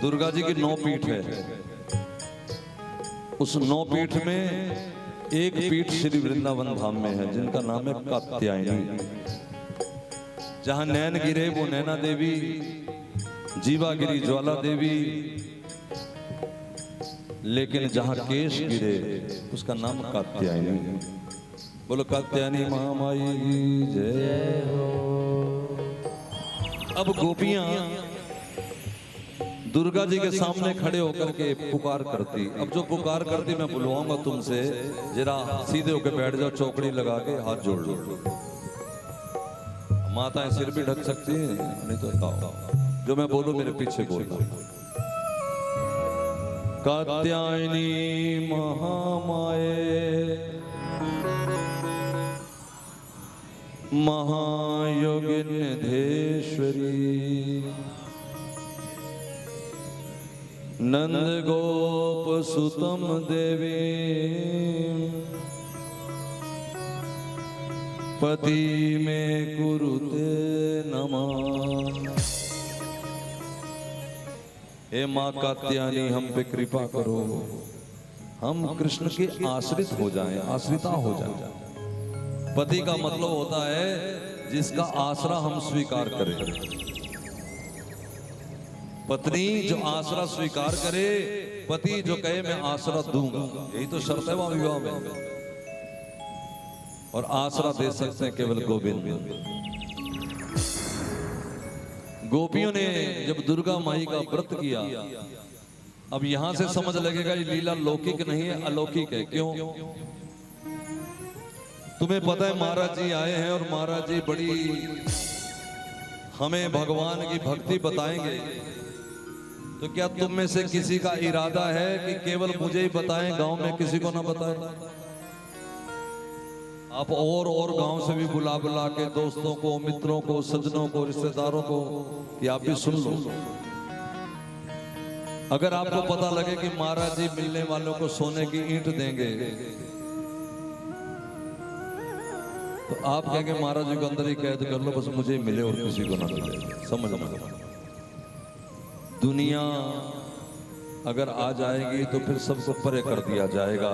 दुर्गा जी की 9 पीठ है। उस 9 पीठ में एक पीठ श्री वृंदावन धाम में है, जिनका नाम है कात्यायनी। जहां नैन गिरे वो नैना देवी, जीवा गिरी ज्वाला देवी, लेकिन जहां केश गिरे उसका नाम कात्यायनी। बोलो कात्यायनी महामाई जय हो। अब गोपियां दुर्गा जी के सामने खड़े होकर के पुकार करती। अब जो पुकार करती, मैं बुलवाऊंगा तुमसे, जरा सीधे होकर बैठ जाओ, चौकड़ी लगा के हाथ जोड़ लो। माताएं सिर भी ढक सकती हैं, नहीं तो बताओ, जो मैं बोलूं मेरे पीछे बोलना। कात्यायनी महामाये महायोगिन्यधेश्वरी नंद गोप सुतम देवी पति में कुरुते नमः। हे माँ कात्यायनी, हम पे कृपा करो, हम कृष्ण के आश्रित हो जाएं, आश्रिता हो जाएं। पति का मतलब होता है जिसका आसरा हम स्वीकार करें। पत्नी जो आसरा स्वीकार करे, पति जो कहे मैं आसरा दूंगा, यही तो शर्त है वहां विवाह में। और आसरा दे सकते हैं केवल गोविंद। गोपियों ने जब दुर्गा माई का व्रत किया, अब यहां से समझ लगेगा ये लीला लौकिक नहीं है, अलौकिक है। क्यों? तुम्हें पता है महाराज जी आए हैं और महाराज जी बड़ी हमें भगवान की भक्ति बताएंगे। तो क्या तुम में से किसी का इरादा है कि केवल मुझे ही बताएं, गांव में किसी को ना बताएं? आप और गांव से भी बुला बुला के दोस्तों को, मित्रों को, सज्जनों को, रिश्तेदारों को कि आप भी सुन लो। अगर आपको पता लगे कि महाराज जी मिलने वालों को सोने की ईंट देंगे, तो आप कहेंगे महाराज जी को अंदर ही कैद कर लो, बस मुझे मिले और किसी को ना मिले। समझना, दुनिया अगर आ जाएगी तो फिर सबको परे कर दिया जाएगा,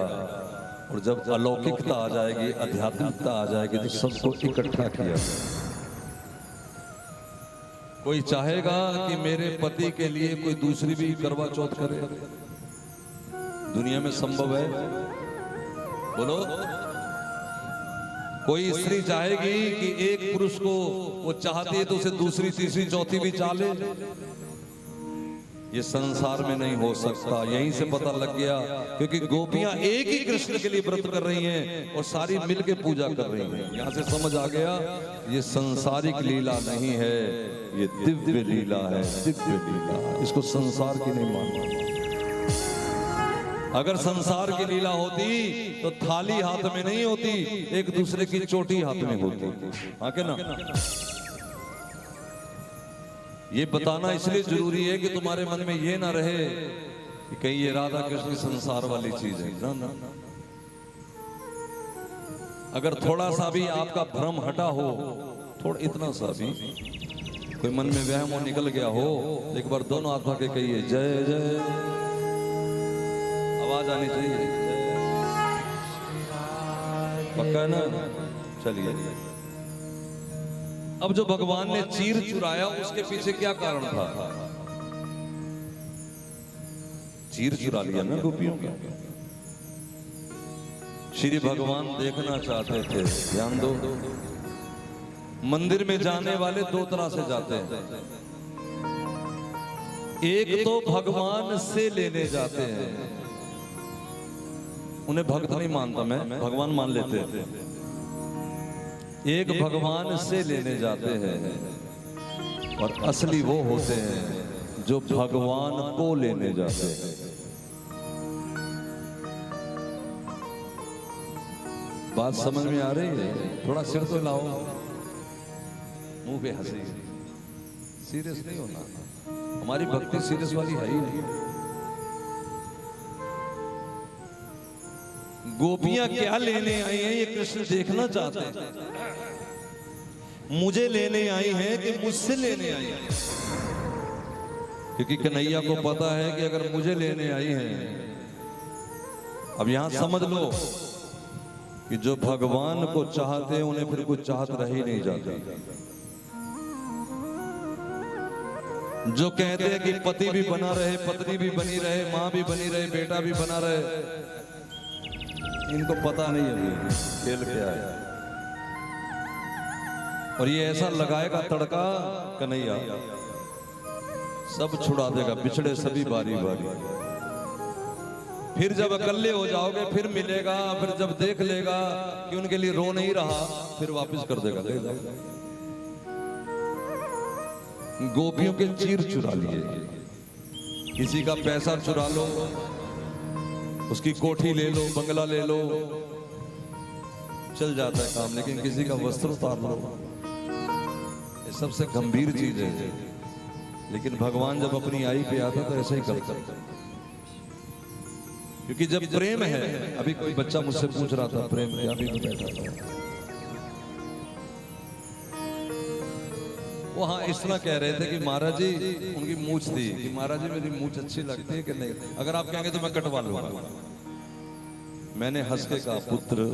और जब अलौकिकता आ जाएगी, आध्यात्मिकता आ जाएगी, तो सबको इकट्ठा किया जाएगा। कोई चाहेगा कि मेरे पति के लिए कोई दूसरी भी करवा चौथ करे? दुनिया में संभव है? बोलो। कोई स्त्री चाहेगी कि एक पुरुष को वो चाहती है तो उसे दूसरी, तीसरी, चौथी भी चाह ले? ये संसार में नहीं हो सकता। यहीं से पता लग गया, क्योंकि गोपियां एक ही कृष्ण के लिए व्रत कर रही हैं और सारी मिलके पूजा कर रही हैं। यहां से समझ आ गया ये संसारिक लीला नहीं है, ये दिव्य लीला है, दिव्य लीला। इसको संसार की नहीं मानना। अगर संसार की लीला होती तो थाली हाथ में नहीं होती, एक दूसरे की चोटी हाथ में होती। हाँ के ना? ये बताना इसलिए जरूरी है कि तुम्हारे मन में ये ना रहे कि कहीं ये राधा कृष्ण संसार वाली चीज है। ना ना, अगर थोड़ा सा भी आपका भ्रम हटा हो, थोड़ा इतना सा भी कोई मन में वहम हो निकल गया हो, एक बार दोनों हाथ के कहिए जय जय, आवाज आनी चाहिए, पक्का ना? चलिए, अब जो भगवान ने चीर चुराया उसके पीछे क्या कारण था? चीर चुरा लिया ना गोपियों का। श्री भगवान देखना चाहते थे, ध्यान दो, मंदिर में जाने वाले दो तरह से जाते हैं। एक तो भगवान से लेने जाते हैं, उन्हें भक्त नहीं मानता मैं, भगवान मान लेते हैं। एक भगवान से लेने जाते हैं और असली वो होते हैं जो भगवान को लेने जाते हैं। बात समझ में आ रही है? थोड़ा सिर तो लाओ, मुंह पे हंसी, सीरियस नहीं होना। हमारी भक्ति सीरियस वाली है ही नहीं। गोपियां क्या लेने आई हैं ये कृष्ण देखना चाहते हैं। मुझे लेने आई हैं कि मुझसे लेने आई हैं? क्योंकि कन्हैया को पता है कि अगर मुझे लेने आई हैं, अब यहां समझ लो कि जो भगवान को चाहते हैं उन्हें फिर कुछ चाहत रह ही नहीं जाती। जो कहते हैं कि पति भी बना रहे, पत्नी भी बनी रहे, मां भी बनी रहे, बेटा भी बना रहे, इनको पता नहीं है खेल क्या है। और ये ऐसा लगाएगा तड़का कन्हैया, सब छुड़ा देगा, बिछड़े सभी बारी बारी। फिर जब अकेले हो जाओगे फिर मिलेगा, फिर जब देख लेगा कि उनके लिए रो नहीं रहा, फिर वापस कर देगा, ले जाओ। गोपियों के चीर चुरा लिए, किसी का पैसा चुरा लो, उसकी कोठी ले लो, बंगला ले लो, चल जाता है काम, लेकिन किसी का वस्त्र उतार लो, ये सबसे गंभीर चीज है। लेकिन भगवान जब अपनी आई पे आता तो ऐसा ही करता, क्योंकि जब प्रेम है, अभी कोई बच्चा मुझसे पूछ रहा था प्रेम क्या, भी तो बैठा था वो, हाँ इस तरह कह रहे थे कि महाराज जी, उनकी मूछ थी कि महाराज जी मेरी मूछ अच्छी लगती है कि नहीं, अगर आप कहेंगे तो मैं कटवा लूंगा। मैंने हंस के कहा, पुत्र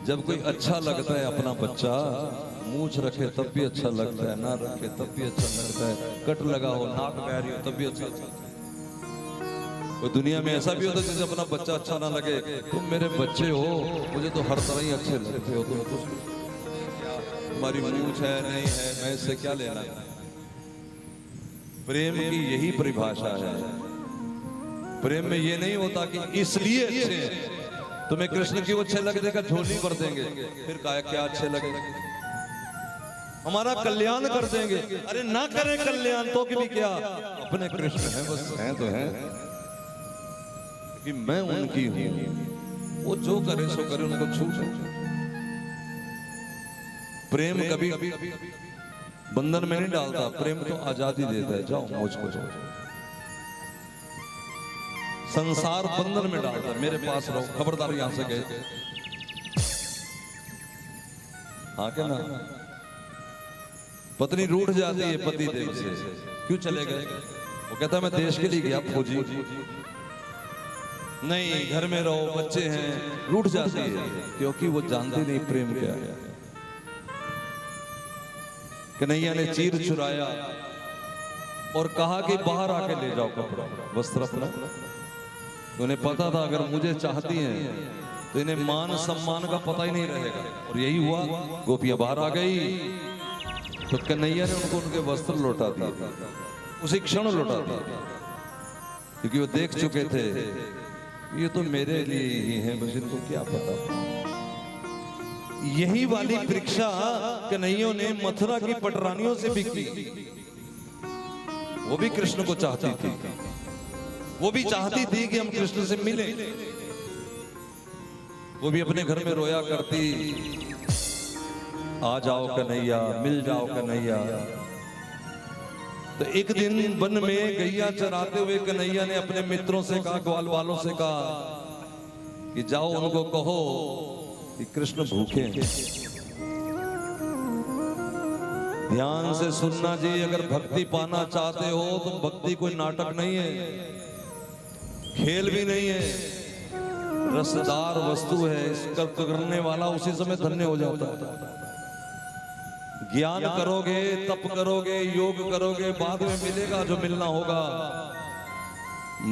जब कोई अच्छा लगता है अपना बच्चा, मूछ रखे तब भी अच्छा लगता है, ना रखे तब भी अच्छा लगता है, कट लगा हो, नाक बहरी हो तब भी अच्छा लगता है। तो दुनिया में ऐसा भी होता है जिसे अपना बच्चा अच्छा ना लगे, तुम मेरे बच्चे हो, मुझे तो हर तरह ही अच्छे लगते हो, तुम तो हमारी मूछ है नहीं है, मैं इससे क्या लेना। प्रेम की यही परिभाषा है। प्रेम में ये नहीं होता कि इसलिए अच्छे हैं, तुम्हें कृष्ण क्यों अच्छे लग देगा, झोली भर देंगे, फिर क्या अच्छे लगे, हमारा कल्याण कर देंगे, अरे ना करें कल्याण तो भी क्या, अपने कृष्ण हैं, बस हैं तो हैं, कि मैं उनकी हूं, वो जो करे सो करे, उनको छू। प्रेम कभी बंधन में नहीं डालता, प्रेम तो आजादी देता है, जाओ मौज करो। संसार बंधन में डालता है, मेरे पास रहो, खबरदार यहां से गए, हाँ क्या ना। पत्नी रूठ जाती है पति देव से, क्यों चले गए, वो कहता है मैं देश के लिए गया फौजी, नहीं घर में रहो, बच्चे हैं, रूठ जाती है, क्योंकि वो जानती नहीं प्रेम क्या है। कन्हैया ने चीर चुराया और कहा कि बाहर आके ले जाओ कपड़ा, वस्त्र अपना। तो उन्हें पता था अगर मुझे चाहती हैं तो इन्हें मान सम्मान का पता ही नहीं रहेगा, और यही हुआ। गोपियां बाहर आ गई तो कन्हैया ने उनको उनके वस्त्र लौटा दिए, उसी क्षण लौटा दिया, क्योंकि वो देख चुके थे ये तो मेरे लिए ही है, बस इनको क्या पता। यही वाली परीक्षा कन्हैया ने मथुरा की पटरानियों से भी की। वो भी कृष्ण को चाहती थी, वो भी चाहती थी कि हम कृष्ण से मिलें। वो भी अपने घर में रोया करती, आ जाओ कन्हैया, मिल जाओ कन्हैया। तो एक दिन वन में गैया चराते हुए कन्हैया ने अपने मित्रों से कहा, ग्वाल वालों से कहा कि जाओ उनको कहो कि कृष्ण भूखे हैं। ध्यान से सुनना जी, अगर भक्ति पाना चाहते हो तो भक्ति कोई नाटक नहीं है, खेल भी नहीं है, रसदार वस्तु है। इसका करने वाला उसी समय धन्य हो जाता है। ज्ञान करोगे, तप करोगे, योग करोगे, बाद में मिलेगा जो मिलना होगा।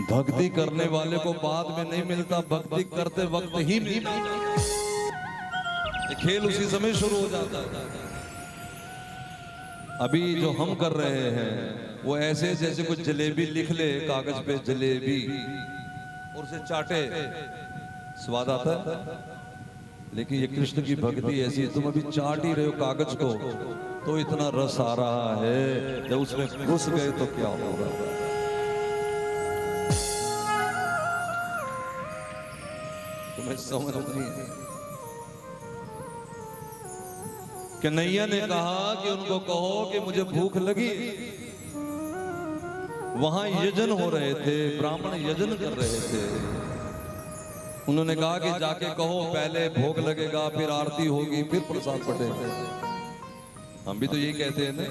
भक्ति करने वाले को बाद में नहीं मिलता, भक्ति करते वक्त ही मिलता। खेल उसी समय शुरू हो जाता है। अभी जो हम कर रहे हैं वो ऐसे जैसे कुछ जलेबी लिख ले कागज पे, जलेबी, और उसे चाटे, स्वाद आता है। लेकिन ये कृष्ण की भक्ति ऐसी है, तुम अभी चाट ही रहे हो कागज को तो इतना रस आ रहा है, जब उसमें घुस गए तो क्या होगा। तुम्हें समझ नहीं है। कन्हैया ने कहा कि उनको कहो कि मुझे भूख लगी। वहां यजन हो रहे थे, ब्राह्मण यजन कर रहे थे। उन्होंने कहा कि जाके कहो पहले भोग लगेगा, फिर आरती होगी, फिर प्रसाद बटेगा। हम भी तो यही कहते हैं ना,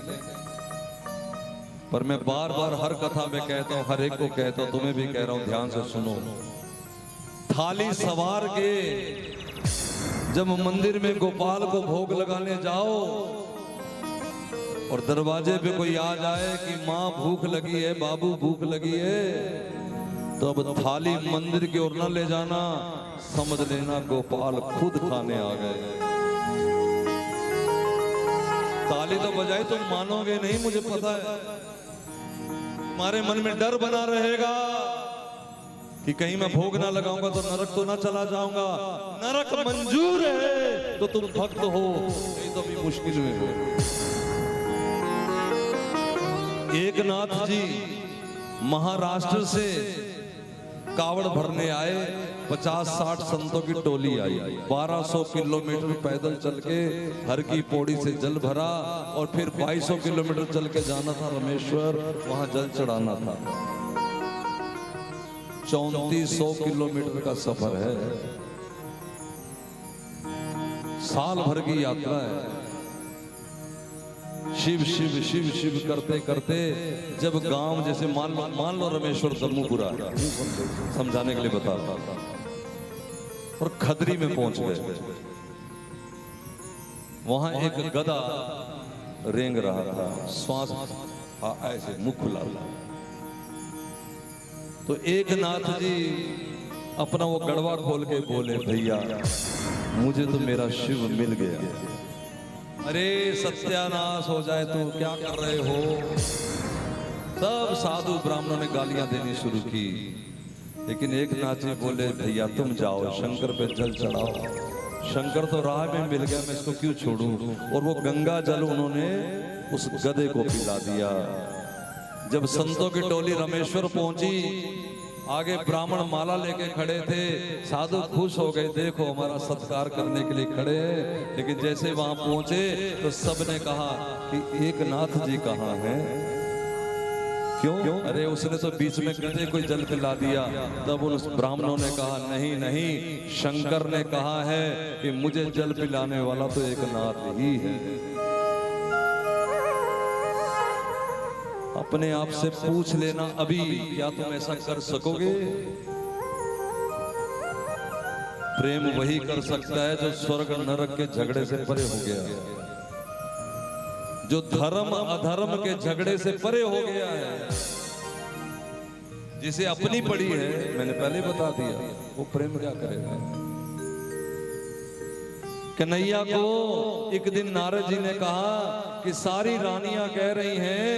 पर मैं बार बार हर कथा में कहता हूं, हर एक को कहता हूं, तुम्हें भी कह रहा हूं, ध्यान से सुनो। थाली सवार के जब मंदिर में गोपाल को भोग लगाने जाओ और दरवाजे पे कोई आ जाए कि माँ भूख लगी है, बाबू भूख लगी है, तो अब थाली मंदिर की ओर न ले जाना, समझ लेना गोपाल खुद खाने आ गए। ताली तो बजाई, तुम मानोगे नहीं, मुझे पता है। तुम्हारे मन में डर बना रहेगा कि कहीं मैं भोग ना लगाऊंगा तो नरक तो ना चला जाऊंगा। नरक मंजूर है तो तुम भक्त हो, नहीं तो भी मुश्किल में हो। एक नाथ जी महाराष्ट्र से कावड़ भरने आए, 50-60 संतों की टोली आई। 1200 किलोमीटर पैदल चल के हर की पौड़ी से जल भरा और फिर 2200 किलोमीटर चल के जाना था रामेश्वर, वहां जल चढ़ाना था। 3400 किलोमीटर का सफर है, साल भर की यात्रा है। शिव शिव शिव शिव करते करते जब गांव, जैसे मान लो रामेश्वर जम्मूपुरा, समझाने के लिए बता रहा था, और खदरी में पहुंच गए। वहां एक गधा रेंग रहा था, श्वास ऐसे मुख खुला। तो एक नाथ जी अपना वो गड़वा खोल के बोले, भैया मुझे तो मेरा शिव मिल गया। अरे सत्यानाश हो जाए, तो क्या कर रहे हो। सब साधु ब्राह्मणों ने गालियां देनी शुरू की, लेकिन एक नाथ जी बोले, भैया तुम जाओ शंकर पे जल चढ़ाओ। शंकर तो राह में मिल गया, मैं इसको क्यों छोड़ूं। और वो गंगा जल उन्होंने उस गधे को पिला दिया। जब संतों की टोली रामेश्वर पहुंची, आगे ब्राह्मण माला लेके खड़े थे, साधु खुश हो गए, देखो हमारा सत्कार करने के लिए खड़े हैं। लेकिन जैसे वहां पहुंचे तो सबने कहा कि एक नाथ जी कहाँ हैं। क्यों? अरे उसने तो बीच में गधे को जल पिला दिया। तब उन ब्राह्मणों ने कहा, नहीं नहीं, शंकर ने कहा है कि मुझे जल पिलाने वाला तो एक नाथ ही है। अपने आप से पूछ लेना, अभी क्या तुम ऐसा कर सकोगे। प्रेम वही कर सकता है जो स्वर्ग नरक के झगड़े से परे हो गया, जो धर्म अधर्म के झगड़े से परे हो गया है, जिसे अपनी पड़ी है। मैंने पहले बता दिया, वो प्रेम क्या करेगा। कन्हैया को एक दिन नारद जी ने कहा कि सारी रानियां कह रही हैं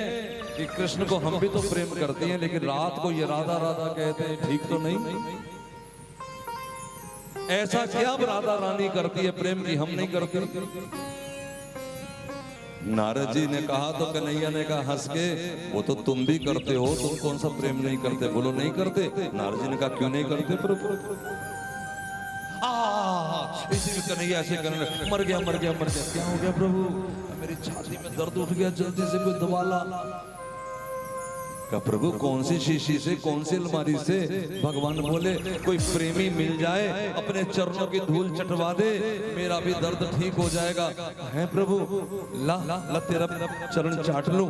कि कृष्ण को हम भी तो प्रेम करती हैं, लेकिन रात को ये राधा राधा कहते हैं, ठीक तो नहीं। ऐसा क्या राधा रानी करती है प्रेम की हम नहीं करते। नारद जी ने कहा तो कन्हैया ने कहा हंस के, वो तो तुम भी करते हो, तुम कौन सा प्रेम नहीं करते, बोलो नहीं करते। नारद जी ने कहा क्यों नहीं करते प्रभु। इसी में कन्हैया ऐसे करने लगे, मर गया मर गया मर गया। क्या हो गया प्रभु, मेरी छाती में दर्द उठ गया, जल्दी से कोई दवा ला। का प्रभु कौन सी शीशी से, कौन सी अलमारी से? भगवान बोले कोई प्रेमी मिल जाए, अपने चरणों की धूल चटवा दे, मेरा भी दर्द ठीक हो जाएगा। है प्रभु, ला ला ला तेरा चरण चाट लो,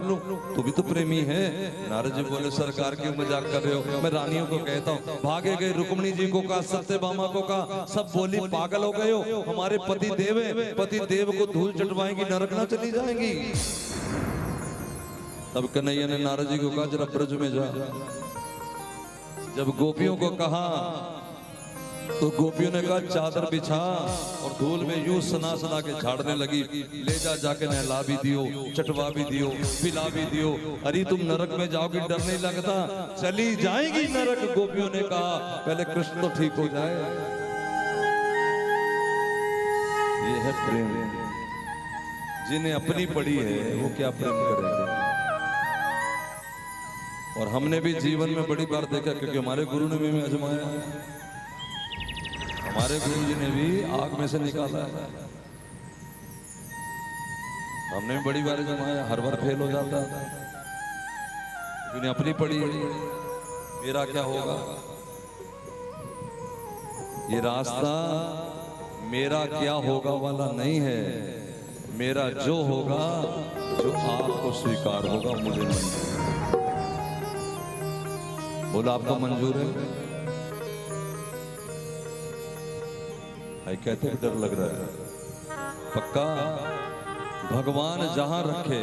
तू भी तो प्रेमी है। नारद जी बोले सरकार क्यों मजाक कर रहे हो? मैं रानियों को कहता हूँ, भागे गए रुक्मिणी जी को कहा, सत्यभामा को कहा, सब बोली पागल हो गए हो, हमारे पति देव है, पति देव को धूल चटवाएंगी, नरक ना चली जाएंगी। तब कन्हैया ने नारद जी को कहा जरा ब्रज में जा। जब गोपियों को कहा तो गोपियों ने कहा चादर बिछा, और धूल में यूं सना सना के झाड़ने लगी। ले जा, जाके नहला भी दियो, चटवा भी दियो, पिला भी दियो। अरे तुम नरक में जाओगी, डर नहीं लगता? चली जाएगी नरक। गोपियों ने कहा पहले कृष्ण तो ठीक हो जाए। ये है प्रेम। जिन्हें अपनी पड़ी है वो क्या प्रेम करेंगे। और हमने भी जीवन में बड़ी बार देखा, क्योंकि हमारे गुरु ने भी आजमाया, हमारे गुरु जी ने भी आग में से निकाला है। हमने भी बड़ी बार आजमाया, हर बार फेल हो जाता है। जिन्हें अपनी पड़ी है, मेरा क्या होगा। ये रास्ता मेरा क्या होगा वाला नहीं है, मेरा जो होगा, जो आपको स्वीकार होगा, मुझे नहीं। बोला आपको मंजूर है? भाई कहते डर लग रहा है। पक्का? भगवान जहां रखे,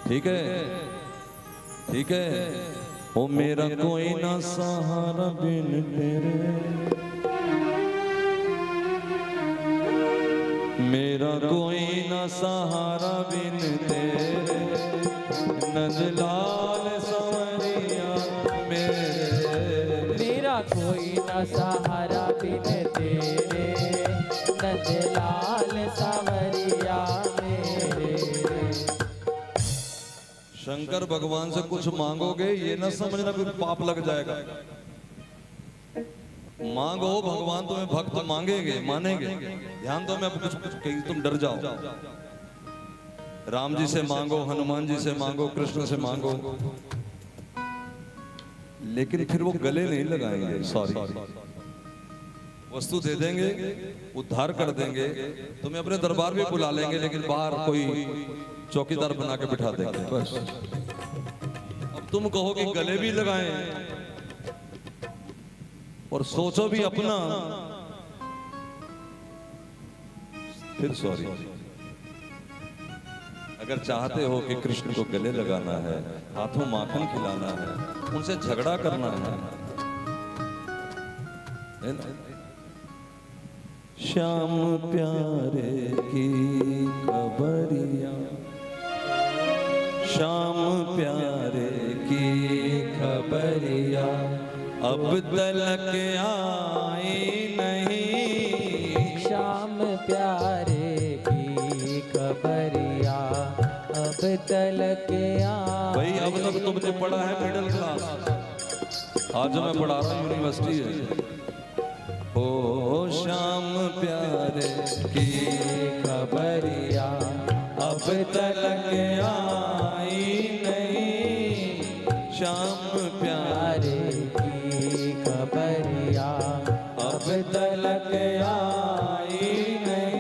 ठीक है, ठीक है। ओ मेरा कोई ना सहारा बिन तेरे, मेरा कोई ना सहारा बिन तेरे, नंदलाल संवरिया मेरे। मेरा कोई न सहारा बिन तेरे, नंदलाल सांवरिया मेरे। शंकर भगवान से कुछ मांगोगे, ये ना समझना कोई पाप लग जाएगा। मांगो, भगवान तुम्हें भक्त मांगेंगे, मानेंगे। ध्यान दो, मैं कुछ कहीं तुम डर जाओ। राम जी से मांगो, हनुमान जी से मांगो, कृष्ण से मांगो, लेकिन फिर वो गले नहीं लगाएंगे। सॉरी, वस्तु दे देंगे, उद्धार कर देंगे, तुम्हें अपने दरबार भी बुला लेंगे, लेकिन बाहर कोई चौकीदार बना के बिठा देंगे बस। अब तुम कहो कि गले भी लगाएं और सोचो भी अपना, फिर सॉरी। अगर चाहते हो कि कृष्ण को गले लगाना है, हाथों माखन खिलाना है, उनसे झगड़ा करना है ना? श्याम प्यारे की खबरिया, श्याम प्यारे की खबरिया, अब तलक आई नहीं। श्याम प्यारे की खबरिया, अब तलक आई। भाई अब तक तुमने पढ़ा है मिडिल क्लास, आज मैं पढ़ा रहा हूँ यूनिवर्सिटी है। ओ श्याम प्यारे की खबरिया, अब तलक आई नहीं। श्याम प्यारे की खबरिया, अब तलक आई नहीं।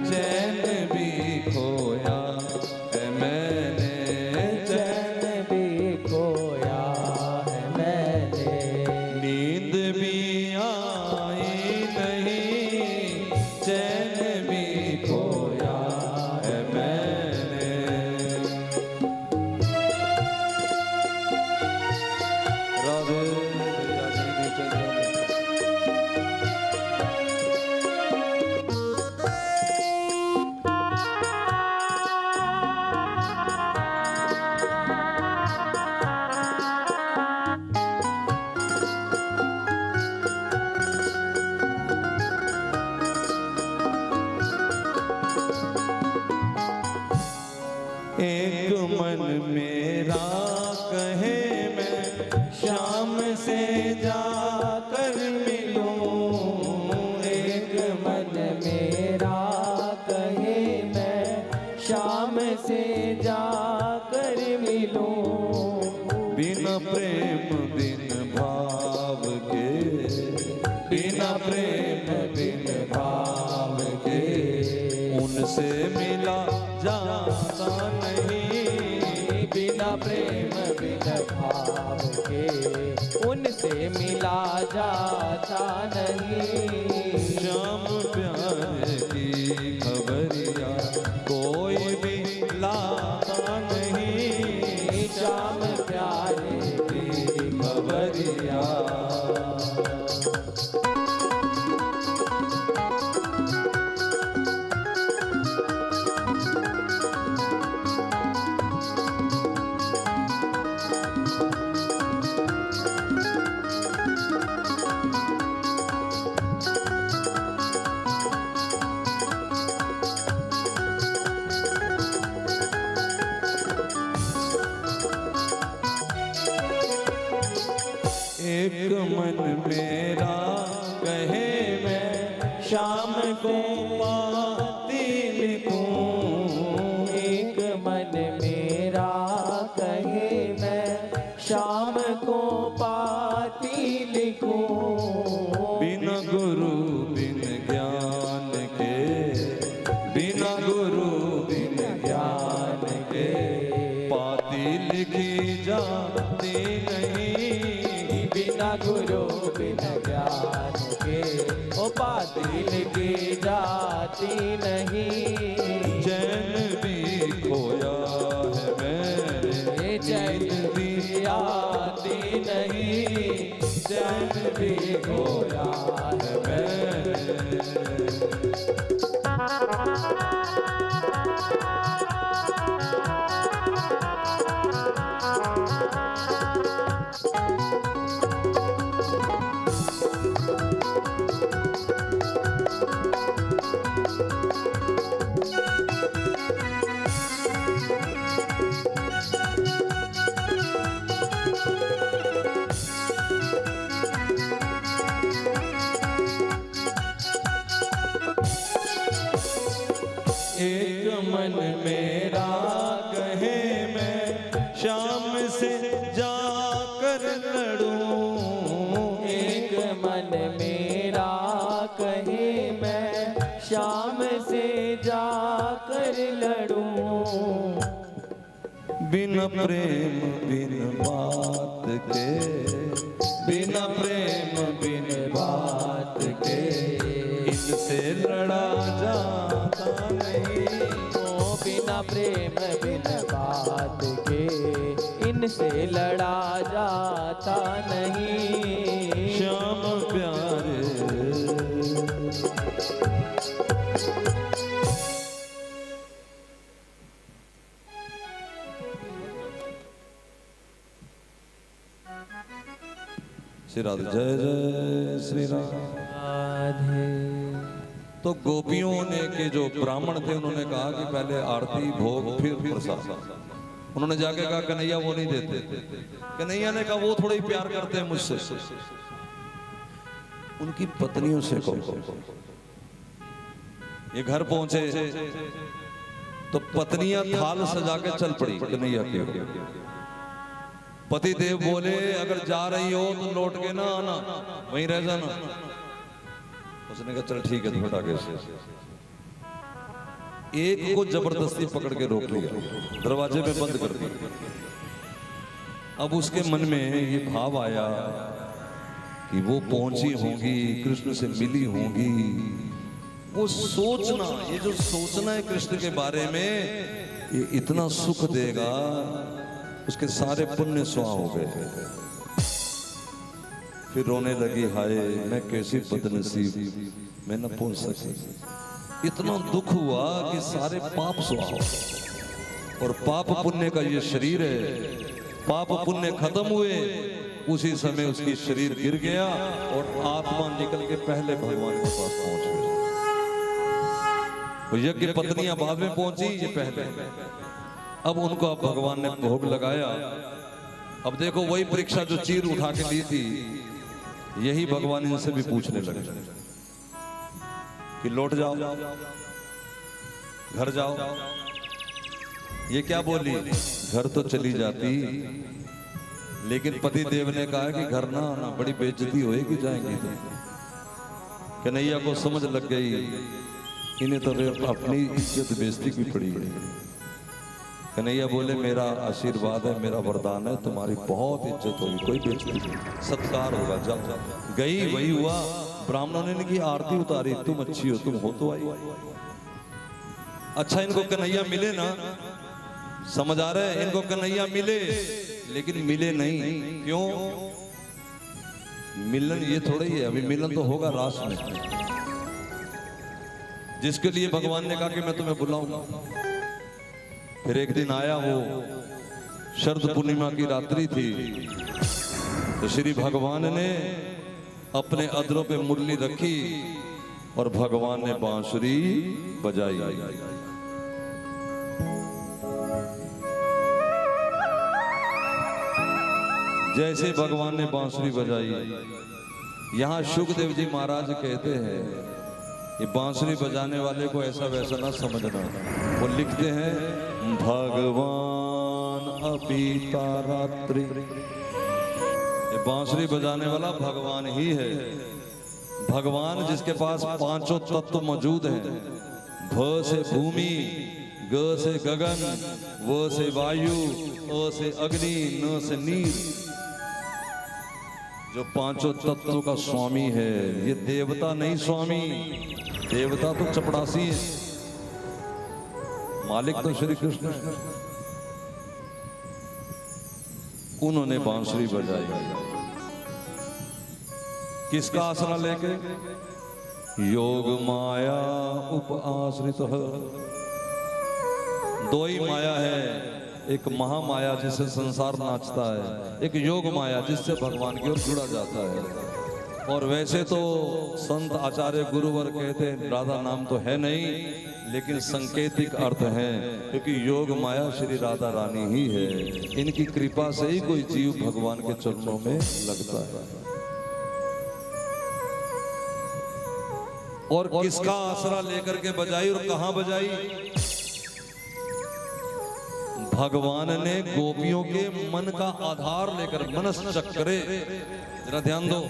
चैन भी खोया है मैंने, चैन भी खोया है मैंने। नींद भी आई नहीं, चैन भी खोया है मैंने। राधे राधे चंद्र। एक मन मेरा कहे मैं श्याम से जाकर मिलूं। एक मन मेरा कहे मैं श्याम से जाकर मिलूं। उनसे मिला जाता नहीं। श्याम प्यारे की खबरिया कोई भी लाता नहीं। श्याम प्यारे की खबरिया एक मन मेरा कहे मैं शाम को पाती लिखूं। एक मन मेरा कहे मैं शाम को पाती लिखूं। बिना गुरु बिन ज्ञान के, बिना गुरु बिन ज्ञान के पाती लिखी जाती नहीं। बिना गुरु बिना ज्ञान के ओ पाती लिखी जाती नहीं। चैन भी खोया है मैंने, चैन भी आती नहीं। चैन भी खोया है मैंने। एक मन मेरा कहे मैं शाम से जाकर लड़ूं। एक मन मेरा कहे मैं शाम से जाकर लड़ूं। बिना प्रेम बिन बात के, बिना प्रेम बिन बात के इनसे लड़ा जाता नहीं। ओ बिना प्रेम बिन बात के इनसे लड़ा जाता नहीं। श्याम प्यारे श्री राधे, जय जय श्री राम। राधे। तो गोपियों ने के जो ब्राह्मण थे उन्होंने कहा कि पहले आरती भोग फिर प्रसाद। उन्होंने जाके कहा कन्हैया वो नहीं देते। कन्हैया ने कहा वो थोड़ा ही प्यार करते हैं मुझसे, उनकी पत्नियों से कहो। ये घर पहुंचे तो पत्नियां थाल सजा के चल पड़ी कन्हैया के। पति देव बोले अगर जा रही हो तो लौट के ना आना, वहीं रह जाना। उसने कहा चल ठीक है, थोड़ा आगे से। एक को जबरदस्ती पकड़ के रोक लिया, दरवाजे में बंद कर दिया। अब उसके मन में ये भाव आया कि वो पहुंची होंगी, कृष्ण से मिली होंगी। वो सोचना, ये जो सोचना है कृष्ण के बारे में, ये इतना सुख देगा, उसके सारे पुण्य स्वाहा हो गए। फिर रोने लगी, हाय मैं कैसी बदनसीब, मैं न पहुंच सकी। इतना दुख हुआ कि सारे पाप स्वाहा हो। और पाप पुण्य का ये शरीर है, पाप पुण्य खत्म हुए उसी समय उसकी शरीर गिर गया और आत्मा निकल के पहले भगवान के पास पहुंच गई। तो यज्ञ पत्नियां बाद में पहुंची, ये पहले। अब उनको अब भगवान ने भोग लगाया। अब देखो वही परीक्षा जो चीर उठा के ली थी, यही भगवान इनसे भी पूछने लगे कि लौट जाओ, घर जाओ। ये क्या बोली? घर तो चली जाती, लेकिन पति देव ने कहा कि घर ना आना, बड़ी बेइज्जती होएगी जाएंगे तो। कन्हैया को समझ लग गई, इन्हें तो अपनी इज्जत बेइज्जती की पड़ी है। कन्हैया बोले मेरा आशीर्वाद है, मेरा वरदान है, तुम्हारी बहुत इज्जत होगी, कोई बेइज्जती नहीं, सत्कार होगा। जब गई वही हुआ, ब्राह्मणों ने इनकी आरती उतारी, तुम अच्छी हो, तुम हो तो आई। अच्छा इनको कन्हैया मिले ना, समझ आ रहा है, इनको कन्हैया मिले, लेकिन मिले नहीं। क्यों? मिलन ये थोड़ा ही है, अभी मिलन तो होगा रास में, जिसके लिए भगवान ने कहा कि मैं तुम्हें बुलाऊंगा। फिर एक दिन आया, वो शरद पूर्णिमा की रात्रि थी, तो श्री भगवान ने अपने अधरों पे मुरली रखी और भगवान ने बांसुरी बजाई। जैसे भगवान ने बांसुरी बजाई, यहां शुकदेव जी महाराज कहते हैं, ये बांसुरी बजाने वाले को ऐसा वैसा ना समझना। वो लिखते हैं भगवान अपिता रात्रि, ये बांसुरी बजाने वाला भगवान ही है। भगवान जिसके पास पांचों तत्व मौजूद हैं, भ से भूमि, ग से गगन, व से वायु, अ से अग्नि, न से नीर, जो पांचों तत्वों का स्वामी है। ये देवता नहीं स्वामी, देवता तो चपड़ासी है, मालिक तो श्री कृष्ण। उन्होंने बांसुरी बजाई, किसका आसरा लेके? योग माया उप आश्रित। दो ही माया है, एक महामाया जिससे संसार नाचता है, एक योग माया जिससे भगवान की ओर जुड़ा जाता है। और वैसे तो संत आचार्य गुरुवर कहते हैं राधा नाम तो है नहीं, लेकिन संकेतिक अर्थ है, क्योंकि योग माया श्री राधा रानी ही है। इनकी कृपा से ही कोई जीव भगवान के चरणों में लगता है। और किसका आसरा लेकर के बजाई और कहां बजाई? भगवान ने गोपियों के मन का आधार लेकर, मनस चक्रे, जरा ध्यान दो,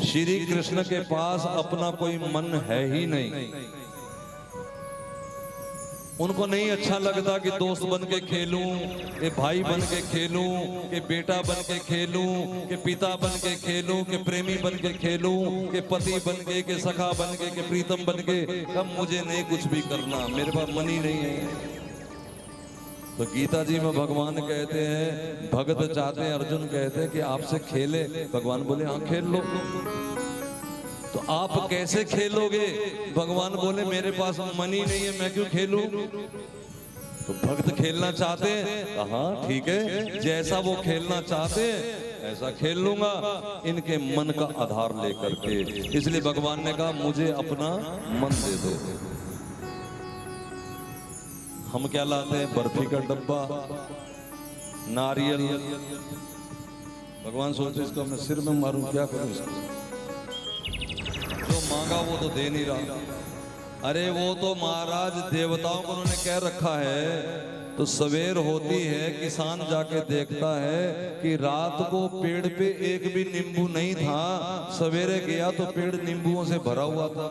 श्री कृष्ण के पास अपना कोई मन है ही नहीं। उनको नहीं अच्छा लगता कि दोस्त बन के खेलूं, कि भाई बन के खेलूं, कि बेटा बन के खेलूं, कि पिता बन के खेलूं, कि प्रेमी बन के खेलूं, कि पति बन के, कि सखा बन के, कि प्रीतम बन के। कब मुझे नहीं कुछ भी करना, मेरे पास मन ही नहीं है। तो गीता जी में भगवान कहते हैं, भगत चाहते हैं, अर्जुन कहते हैं कि आपसे खेले। भगवान बोले हाँ खेल लो। तो आप कैसे खेलोगे? भगवान बोले मेरे पास मन ही नहीं है, मैं क्यों खेलूं? तो भक्त खेलना चाहते हैं, हाँ ठीक है, जैसा वो खेलना चाहते हैं ऐसा खेल लूंगा, इनके मन का आधार लेकर के। इसलिए भगवान ने कहा मुझे अपना मन दे दो। हम क्या लाते हैं? बर्फी का डब्बा, नारियल। भगवान सोचते इसको मैं सिर में मारूं, क्या करूं इसको? जो मांगा वो तो दे नहीं रहा। अरे वो तो महाराज देवताओं को उन्होंने कह रखा है। तो सवेर होती है, किसान जाके देखता है कि रात को पेड़ पे एक भी नींबू नहीं था, सवेरे गया तो पेड़ नींबुओं से भरा हुआ था।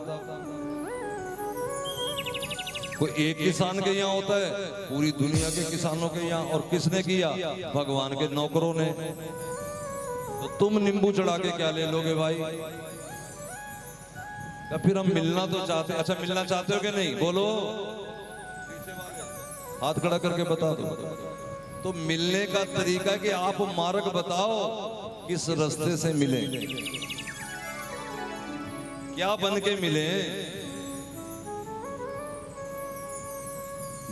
कोई एक किसान के यहाँ होता है, पूरी दुनिया के किसानों के यहाँ। और किसने किया? भगवान के नौकरों ने। तो तुम नींबू चढ़ा के क्या ले लोगे भाई? या फिर हम मिलना तो चाहते, अच्छा मिलना चाहते हो कि नहीं? बोलो, हाथ खड़ा करके बता दो। तो मिलने का तरीका कि आप मार्ग बताओ, किस रास्ते से मिले, क्या बन के मिले।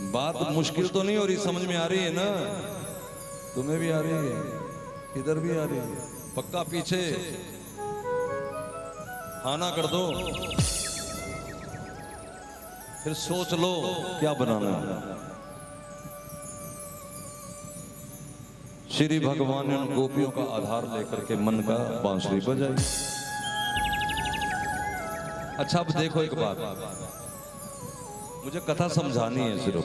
बात मुश्किल तो नहीं हो रही, समझ में आ रही है ना? तुम्हें भी आ रही है, इधर भी आ रही है, पक्का पीछे खाना कर दो, फिर सोच लो क्या बनाना है। श्री भगवान ने उन गोपियों का आधार लेकर के मन का बांसुरी बजाई। अच्छा अब देखो एक बात, मुझे कथा समझानी है, सिर्फ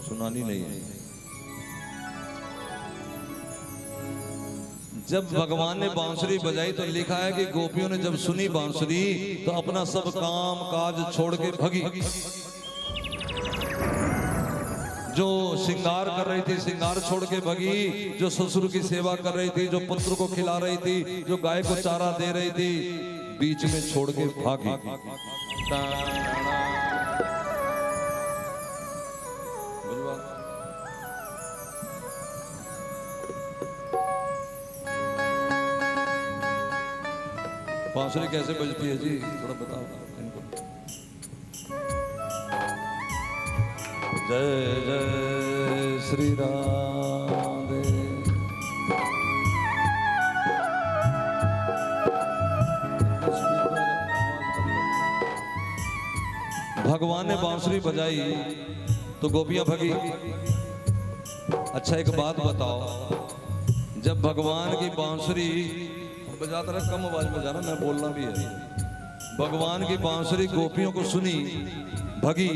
सुनानी नहीं है। जब भगवान ने बांसुरी बजाई तो लिखा है कि गोपियों ने जब सुनी बांसुरी तो अपना सब काम काज छोड़ के भगी। जो श्रृंगार कर रही थी श्रृंगार छोड़ के भगी, जो ससुर की सेवा कर रही थी, जो पुत्र को खिला रही थी, जो गाय को चारा दे रही थी, बीच में छोड़ के भागी। बांसुरी कैसे बजती है जी, थोड़ा बताओ इनको। जय जय श्री राधे। भगवान ने बांसुरी बजाई तो गोपियां भगी। अच्छा एक बात बताओ, जब भगवान की बांसुरी बजाता रहा, कम आवाज में जाना, मैं बोलना भी है। भगवान की बांसुरी गोपियों को सुनी, भगी,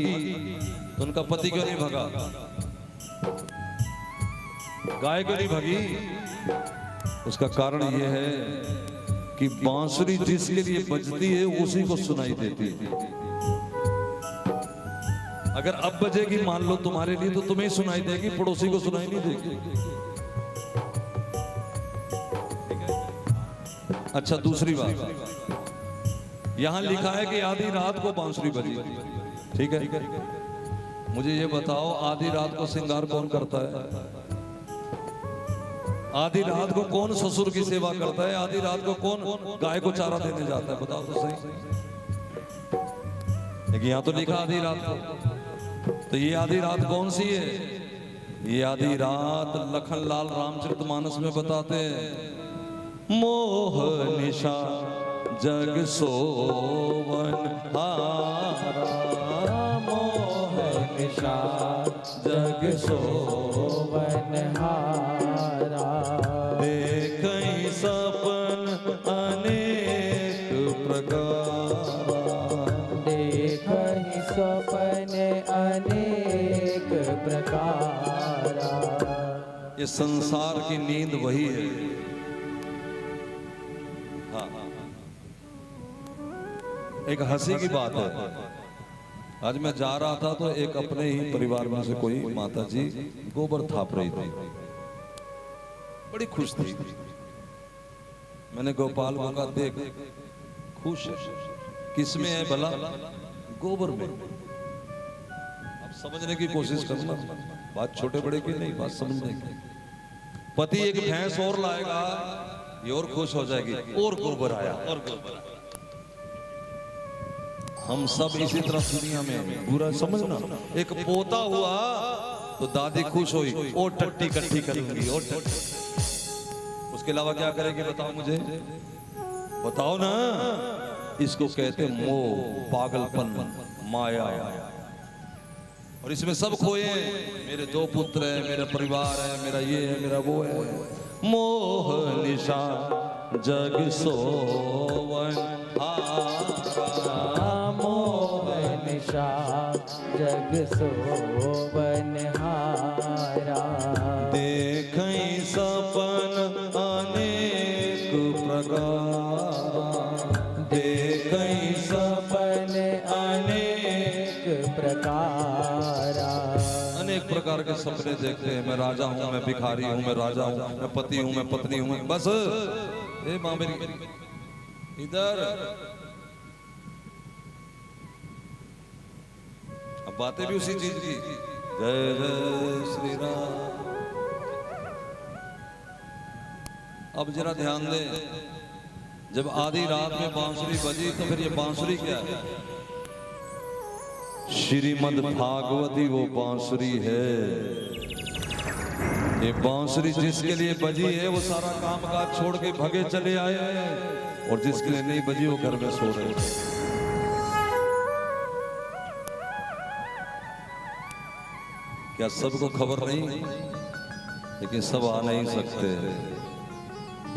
तो उनका पति क्यों नहीं भगा? गाय क्यों नहीं भगी? उसका कारण यह है कि बांसुरी जिसके लिए बजती है उसी को सुनाई देती है। अगर अब बजेगी मान लो तुम्हारे लिए, तो तुम्हें ही सुनाई देगी, पड़ोसी को सुनाई नहीं देगी। अच्छा दूसरी बात, यहां लिखा है कि आधी रात को बांसुरी बजी, ठीक है? मुझे ये बताओ, आधी रात को श्रृंगार कौन करता है? आधी रात को कौन ससुर की सेवा करता है? आधी रात को कौन गाय को चारा देने जाता है? बताओ तो सही। लेकिन यहां तो लिखा आधी रात को, तो ये आधी रात कौन सी है? ये आधी रात लखनलाल रामचरितमानस में बताते हैं, मोह निशा जग सोवन हारा, मोह निशा जग सोवन हारा, देखई सपन अनेक प्रकार, देखहि सपन अनेक प्रकार। ये संसार की नींद वही है। हाँ। एक हंसी की बात है, आज मैं जा रहा था तो एक अपने ही परिवार में से कोई माता जी गोबर थाप रही थी, बड़ी खुश थी। मैंने गोपाल को कहा, देख खुश किस में है भला? गोबर में। अब समझने की कोशिश करना, बात छोटे बड़े की नहीं, बात समझने की। पति एक भैंस और लाएगा, ये और खुश हो जाएगी, और गोबर आया, और गोबर आया। हम सब इसी तरह दुनिया में, बुरा समझना। एक पोता हुआ तो दादी खुश हुई, और टट्टी इकट्ठी करूंगी, और टट्टी। उसके अलावा क्या करेगी बताओ मुझे, बताओ ना। इसको कहते मोह, पागलपन, माया। और इसमें सब खोए, मेरे 2 पुत्र है, मेरा परिवार है, मेरा ये है, मेरा वो है। मोह निशा जग सोवन हारा, मोह निशा जग सोवन हारा, देखई सपन अनेक प्रकार, देखई सपन अनेक प्रकार। अनेक प्रकार के सपने देखते हैं। मैं राजा हूं, मैं भिखारी हूं, मैं राजा हूं, मैं पति हूं, मैं पत्नी हूं, बस ए मां मेरी इधर। अब बातें भी उसी चीज की। जय जय श्री राम। अब जरा ध्यान दे, जब आधी रात में बांसुरी बजी तो फिर ये बांसुरी क्या है? श्रीमद् भागवती वो बांसुरी है। ये बांसुरी जिसके लिए बजी है वो सारा काम काज छोड़ के भगे चले आए हैं, और जिसके लिए नहीं बजी वो घर में सो रहे हैं। क्या सबको खबर नहीं? लेकिन सब आ नहीं सकते।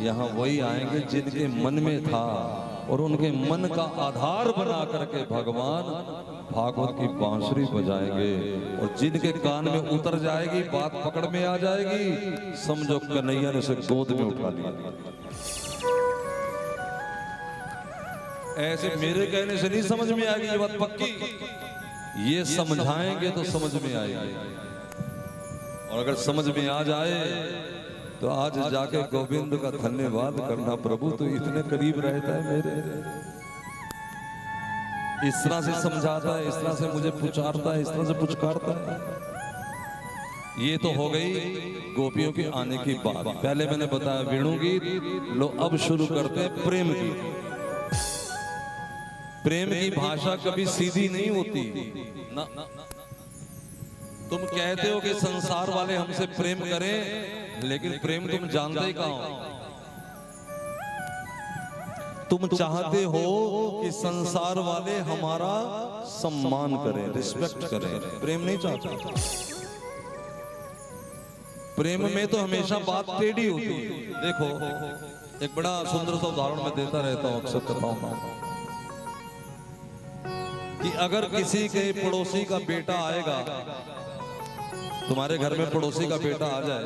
यहाँ वही आएंगे जिनके मन में था, और उनके मन का आधार बना करके भगवान भागवत की बांसुरी बजाएंगे। और जिनके कान में उतर जाएगी, बात पकड़ में आ जाएगी, समझो कन्हैया ने उसे गोद में उठा लिया। ऐसे मेरे कहने से नहीं समझ में आएगी ये बात पक्की, ये समझाएंगे तो समझ में आएगी। और अगर समझ में आ जाए तो आज जाके गोविंद का धन्यवाद करना, प्रभु तो इतने करीब रहता है मेरे, इस तरह से समझाता है, इस तरह से मुझे पुकारता है, इस तरह से पुचकारता है। ये तो हो गई गोपियों के आने की बात। पहले मैंने बताया वेणु गीत, लो अब शुरू करते हैं प्रेम गीत। प्रेम की भाषा कभी सीधी नहीं होती ना। तुम कहते हो कि संसार वाले हमसे प्रेम करें, लेकिन प्रेम तुम जानते ही कहां हो। तुम चाहते हो कि संसार वाले हमारा सम्मान करें, रिस्पेक्ट करें, प्रेम नहीं चाहते। प्रेम में तो हमेशा बात टेढ़ी होती है। देखो, एक बड़ा सुंदर सा उदाहरण मैं देता रहता हूं अक्सर कथाओं में, कि अगर किसी के पड़ोसी का बेटा आएगा, तुम्हारे घर में पड़ोसी का बेटा आ जाए,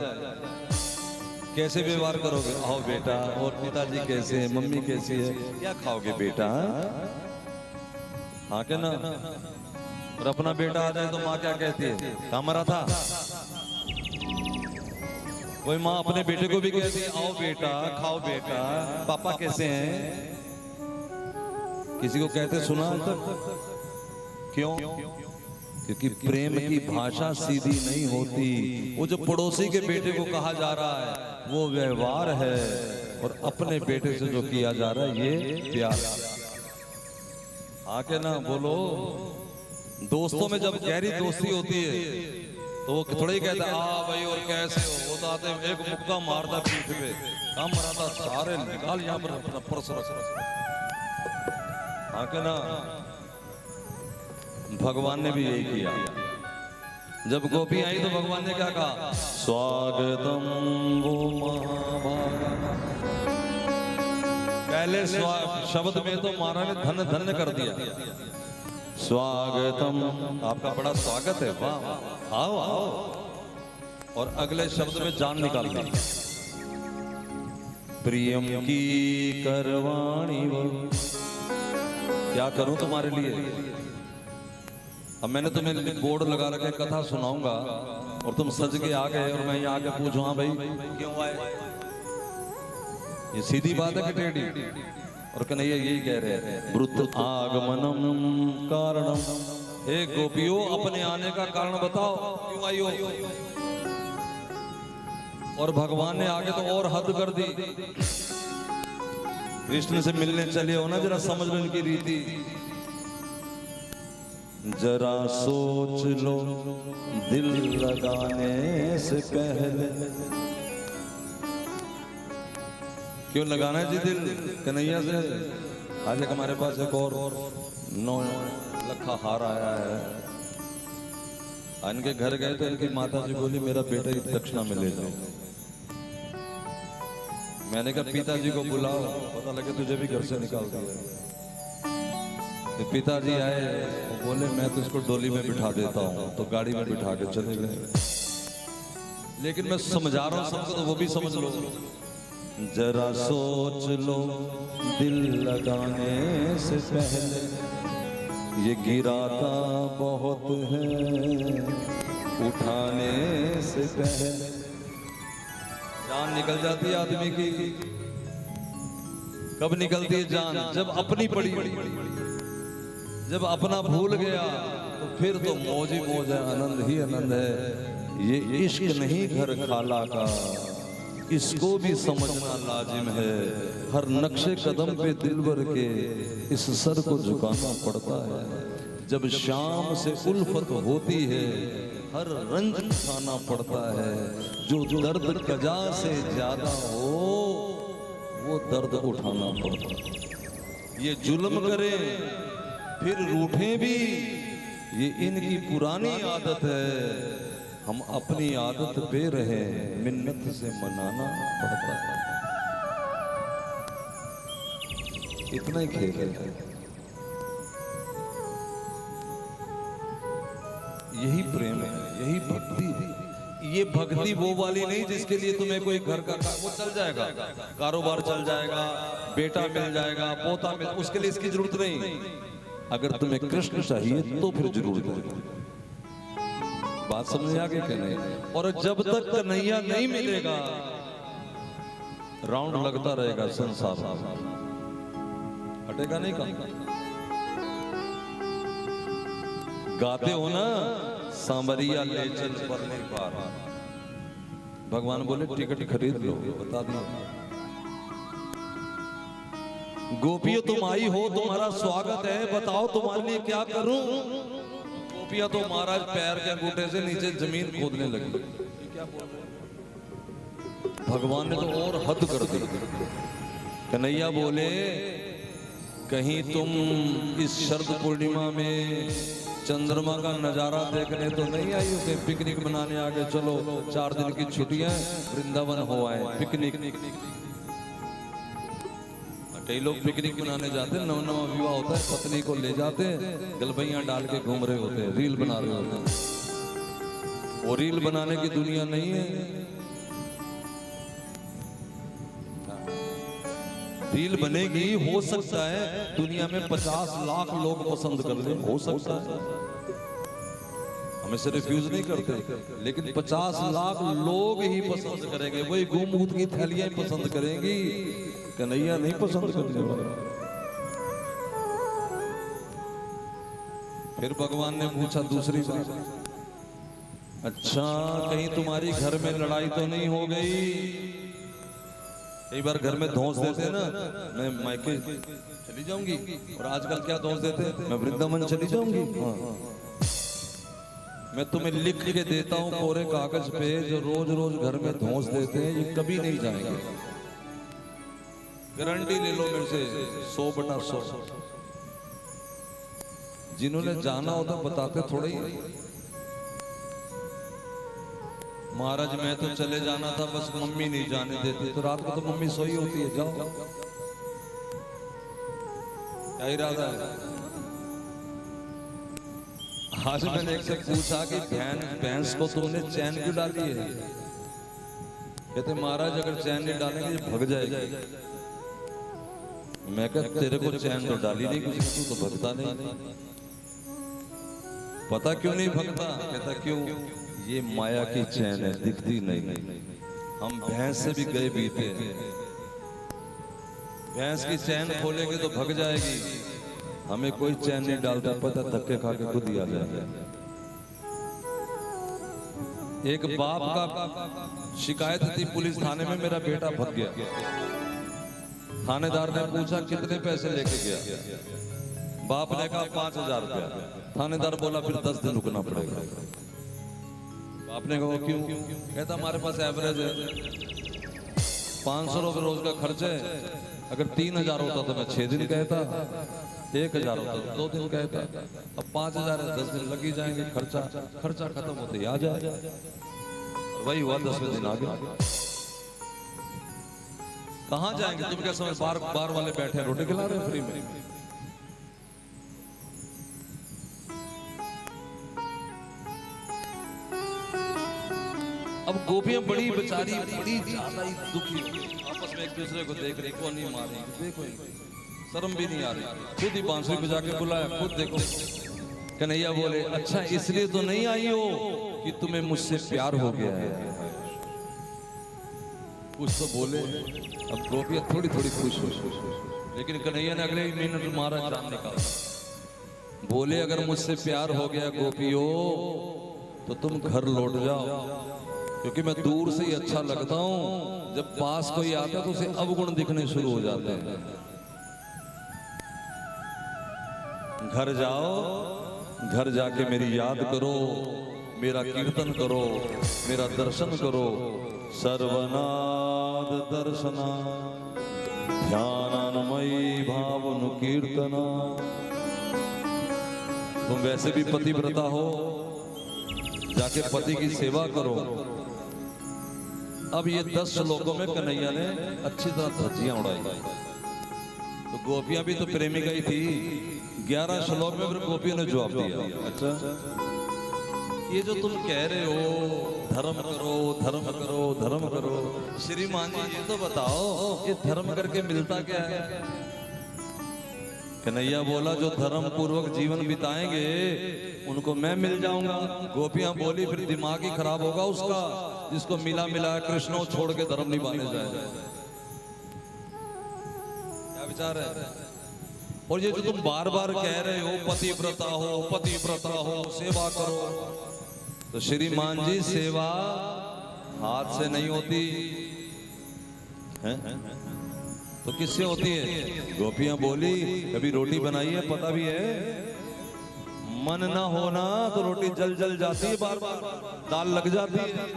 कैसे व्यवहार करोगे? आओ बेटा, और पिताजी कैसे हैं, मम्मी कैसी है, क्या खाओगे बेटा? हाँ क्या ना? और अपना बेटा आ जाए तो माँ क्या कहती है? कहाँ मरा था? कोई माँ अपने बेटे को भी कहती है आओ बेटा, खाओ बेटा, पापा कैसे हैं? किसी को कहते सुना तक? क्यों? क्योंकि प्रेम की भाषा सीधी नहीं होती। वो जो पड़ोसी के बेटे को कहा जा रहा है वो व्यवहार है, और अपने बेटे से जो किया जा रहा है ये प्यार। आके ना बोलो, दोस्तों में जब गहरी दोस्ती होती है तो वो थोड़ा ही कहता आ भाई और कैसे हो, वो तो आते एक मुक्का मारता पीठ पे, काम मराता सारे निकाल यहाँ पर अपना पर्स रख। आके ना भगवान ने भी यही किया। जब गोपी आई तो भगवान ने क्या कहा? स्वागतम वो महाभागा। पहले शब्द में तो महाराज ने धन्य धन्य कर दिया, स्वागतम, आपका बड़ा स्वागत है, वाह आओ आओ, और अगले शब्द में जान निकाल दी, प्रियम की करवाणी वो, क्या करूं तुम्हारे लिए? अब मैंने तुम्हें बोर्ड लगा रखे, कथा सुनाऊंगा और तुम सज के आ गए और मैं यहाँ आके पूछूं हाँ भाई क्यों आए? ये सीधी बात है कि टेढ़ी? और कन्हैया यही कह रहे हैं, वृत्त आगमनम कारणम। हे गोपियों, अपने आने का कारण बताओ, क्यों आई हो? और भगवान ने आगे तो और हद कर दी। कृष्ण से मिलने चले हो ना, जरा समझ लो इनकी रीति। जरा सोच लो दिल लगाने से पहले। क्यों लगाना है जी दिल कन्हैया से? आज एक हमारे पास एक और 9 लखा हार आया है। इनके घर गए तो इनकी माता जी बोली मेरा बेटा की दक्षिणा में ले जाओ। मैंने कहा पिताजी को बुलाओ, पता लगे तुझे भी घर से निकाल दिया। तो पिताजी आए, वो बोले मैं तो इसको डोली में बिठा देता हूँ, तो गाड़ी में बिठा के चले गए। लेकिन मैं समझा रहा हूँ सबको, तो वो भी समझ लो। जरा सोच लो दिल लगाने से पहले, ये गिराता बहुत है उठाने से पहले। जान निकल जाती है आदमी की। कब निकलती है जान? जब अपनी पड़ी, जब अपना भूल गया तो फिर तो मौज ही मौज है, आनंद ही आनंद है। ये इश्क नहीं घर खाला का, इसको भी समझना लाजिम है। हर नक्शे कदम पे दिलबर के इस सर को झुकाना पड़ता है। जब शाम से उल्फत होती है हर रंज उठाना पड़ता है। जो दर्द कजा से ज्यादा हो वो दर्द उठाना पड़ता है। ये जुल्म करे फिर रूठे भी, ये इनकी पुरानी आदत है। हम अपनी आदत पे रहे, मिन्नत से मनाना पड़ता है। इतना ही खेल है। यही प्रेम है, यही भक्ति है। ये भक्ति वो वाली नहीं जिसके लिए तुम्हें कोई घर का वो चल जाएगा, कारोबार चल जाएगा, बेटा मिल जाएगा, पोता मिल, उसके लिए इसकी जरूरत नहीं। अगर तुम्हें कृष्ण चाहिए तो फिर जरूरत है। बात समझ आ गई कि नहीं? और जब तक कन्हैया नहीं मिलेगा राउंड लगता रहेगा संसार में, हटेगा नहीं काम। गाते हो ना सांवरिया ले चल परने पार, भगवान बोले टिकट खरीद लो, बता दिया। गोपियों तुम आई हो, तुम्हारा स्वागत है, बताओ तुम्हारे लिए क्या करूं। गोपियां तो महाराज पैर के अंगूठे से नीचे जमीन खोदने लगी। क्या बोल रहे हैं? भगवान ने तो और हद कर दी। कन्हैया बोले कहीं तुम इस शरद पूर्णिमा में चंद्रमा का नजारा देखने तो नहीं आई हो, पिकनिक मनाने आगे चलो, 4 दिन की छुट्टियां वृंदावन हो आए, पिकनिक। कई लोग पिकनिक मनाने जाते हैं, नवा विवाह होता है, पत्नी को ले जाते हैं, गलबैया डाल के घूम रहे होते हैं, रील बना रहे होते हैं। वो रील बनाने की दुनिया नहीं है। रील बनेगी, हो सकता है दुनिया में 50 लाख लोग पसंद कर ले, हो सकता है, हम इसे रिफ्यूज नहीं करते, लेकिन 50 लाख लोग ही पसंद करेंगे, वही गोमूत्र की थैलियां पसंद करेंगी, कन्हैया नहीं पसंद करने वाला। फिर भगवान ने पूछा दूसरी बात, अच्छा कहीं तुम्हारी घर में लड़ाई तो नहीं हो गई? कई बार घर में धौंस देते हैं ना, मैं मायके चली जाऊंगी, और आजकल क्या धौंस देते हैं, मैं वृंदावन चली जाऊंगी। हाँ। मैं तुम्हें लिख के देता हूं कोरे कागज पे, जो रोज रोज घर में धौंस देते हैं ये कभी नहीं जाएंगे, गारंटी ले लो मेरे से 100/100। जिन्होंने जाना होता बताते थोड़े ही। महाराज मैं तो चले जाना था, बस मम्मी नहीं जाने देती, तो रात को तो मम्मी सोई होती है, जाओ। क्या इरादा है? आज मैंने एक से पूछा कि भैंस को तुमने चैन क्यों डाली है? कहते महाराज अगर चैन नहीं डालेंगे ये भग जाएगी। मैं कहता तेरे को चैन तो डाली नहीं किसी, तू तो भगता नहीं। पता क्यों नहीं भगता? कहता क्यों? ये माया की चैन है, दिखती नहीं। हम भैंस से भी गए बीते हैं, भैंस की चैन खोलेंगे तो भग जाएगी, हमें कोई चैन नहीं डालता, पता धक्के खा के खुद ही आ जाएगा। एक बाप का शिकायत थी पुलिस थाने में, मेरा बेटा भग गया। थानेदार ने पूछा कितने पैसे लेके गया? बाप ने कहा 5000 रुपया। थानेदार बोला फिर 10 दिन रुकना पड़ेगा। आपने कहा क्यों? कहता हमारे पास एवरेज है 500 रुपये रोज का खर्च है, अगर 3000 होता तो मैं 6 दिन कहता, 1000 होता तो 2 दिन कहता, अब 5000 है 10 दिन लग ही जाएंगे, खर्चा खत्म होते ही आ जाए। वही हुआ 10वें दिन आ गया। कहाँ जाएंगे? तुम क्या समझ बार वाले बैठे रोटी खिला रहे हैं फ्री में? अब गोपियां बड़ी बेचारी, बड़ी ज्यादा ही दुखी, आपस में एक दूसरे को देख रही, कौन नहीं मार रही, देखो शर्म भी नहीं आ रही, खुद ही बांसुरी बजा के बुलाया, खुद देखो। कन्हैया बोले अच्छा इसलिए तो नहीं आई हो कि तुम्हें मुझसे प्यार हो गया है? कुछ तो बोले। अब गोपियां थोड़ी थोड़ी खुश हो, लेकिन कन्हैया ने अगले मिनट मारा जान निकाला। बोले अगर मुझसे प्यार हो गया गोपियों तो तुम घर लौट जाओ, क्योंकि मैं दूर से ही अच्छा लगता हूं, जब पास कोई आता है तो उसे अवगुण दिखने शुरू हो जाते हैं। घर जाओ, घर जाके मेरी याद करो, मेरा कीर्तन करो, मेरा दर्शन करो। सर्वनाद दर्शना ध्यानमयी भावनु कीर्तना। तुम वैसे भी पतिव्रता हो, जाके पति की सेवा करो। अब ये 10 श्लोकों में कन्हैया ने अच्छी तरह धज्जियां उड़ाई। तो गोपियां भी तो प्रेमिका ही थी। 11 श्लोक में फिर गोपियों ने जवाब दिया, अच्छा ये जो तुम कह रहे हो धर्म करो धर्म करो धर्म करो, श्रीमान जी ये तो बताओ ये धर्म करके मिलता क्या है? कन्हैया बोला जो धर्म पूर्वक जीवन बिताएंगे उनको मैं मिल जाऊंगा। गोपियां बोली फिर दिमाग ही खराब होगा उसका जिसको मिला मिला कृष्ण छोड़ के धर्म निभाने जाए। क्या विचार है? और ये जो तुम बार बार कह रहे हो पतिव्रता हो सेवा करो, तो श्रीमान जी सेवा हाथ से नहीं होती है? तो किससे होती है? गोपियां बोली कभी रोटी बनाई है पता भी है? मन ना होना तो रोटी जल जल जाती है, बार बार दाल लग जाती है,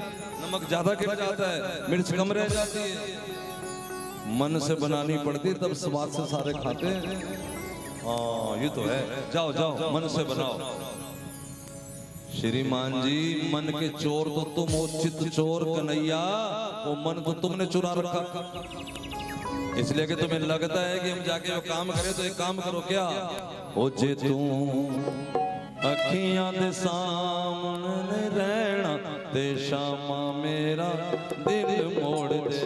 नमक ज्यादा गिर जाता है, मिर्च कम रह जाती है। मन से बनानी पड़ती तब स्वाद से सारे खाते हैं। हाँ ये तो है। जाओ जाओ मन से बनाओ। श्रीमान जी मन के चोर तो तुम हो, चित चोर कन्हैया, वो मन तो तुमने चुरा रखा। इसलिए कि तुम्हें लगता है कि हम जाके वो काम करें, तो एक काम करो क्या हो जे तू अखियां दे सामने रहना ते शामा मेरा दिल मोड़ दे।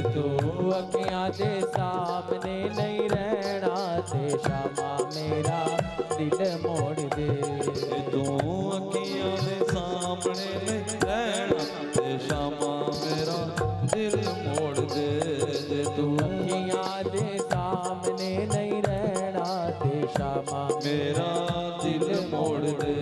तू अखियां दे सामने नहीं रहना ते शामा मेरा दिल मोड़ दे। तू अखियां दे सामने नहीं रहना ते शामा मेरा दिल मोड़ दे। तू अखियां दे सामने नहीं रहना ते शामा मेरा दिल मोड़ दे।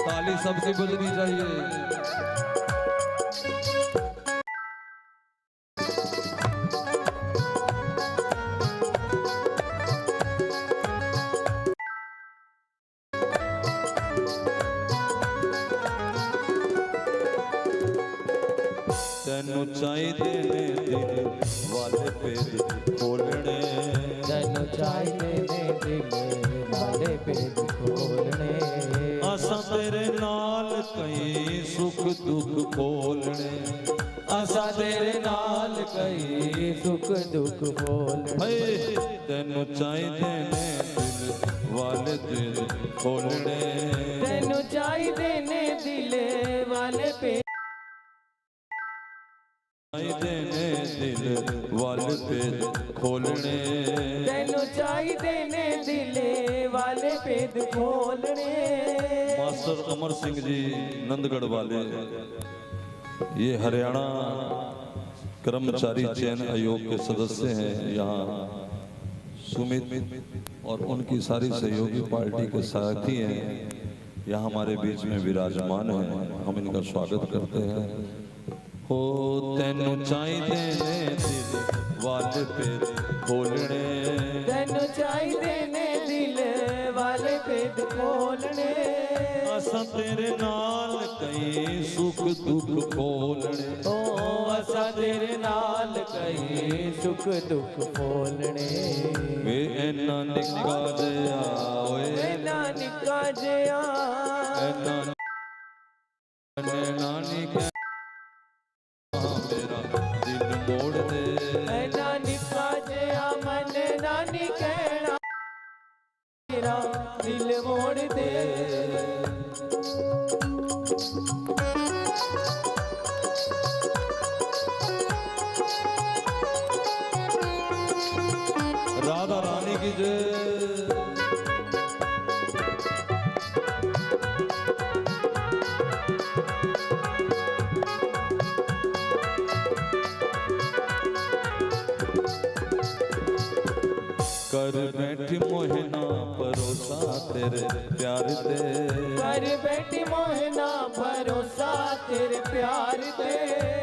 ताली सबकी बजनी चाहिए। तेनू चाहिए ने दिल वाले पेद खोलने। तेनू चाहिए ने दिल वाले पेद खोलने। असां तेरे नाल कई सुख दुख खोलने। असां तेरे नाल कई सुख दुख बोलने। तेनू चाहिए ने दिल वाले दिल खोलने। तेनू चाहिए ने दिल वाले पेद देने दिल वाले पेद खोलने। तेनू चाहिए ने दिल वाले पेद खोलने। मास्टर अमर सिंह जी नंदगढ़ वाले, ये हरियाणा कर्मचारी चयन आयोग के सदस्य हैं। यहाँ सुमित और उनकी सारी सहयोगी पार्टी के साथी हैं, यहाँ हमारे बीच में विराजमान हैं। हम इनका स्वागत करते हैं। हो तेनू चाहिए ने दिल वाले पेद खोलने। तेनू चाहिए ने दिल वाले पेद खोलने। असां तेरे नाल कई सुख दुख खोलने। ओ असां तेरे नाल कई सुख दुख खोलने। वे इन्ना निक्का जिहा ओए इन्ना निक्का जिहा इन्ना नानी के मेरा दिल मोड़ दे। इन्ना निक्का जिहा मन नानी कहना मेरा दिल मोड़ दे। राधा रानी की जय। कर बैठी मोहना भरोसा तेरे प्यार दे। कर बैठी मोहना भरोसा तेरे प्यार दे।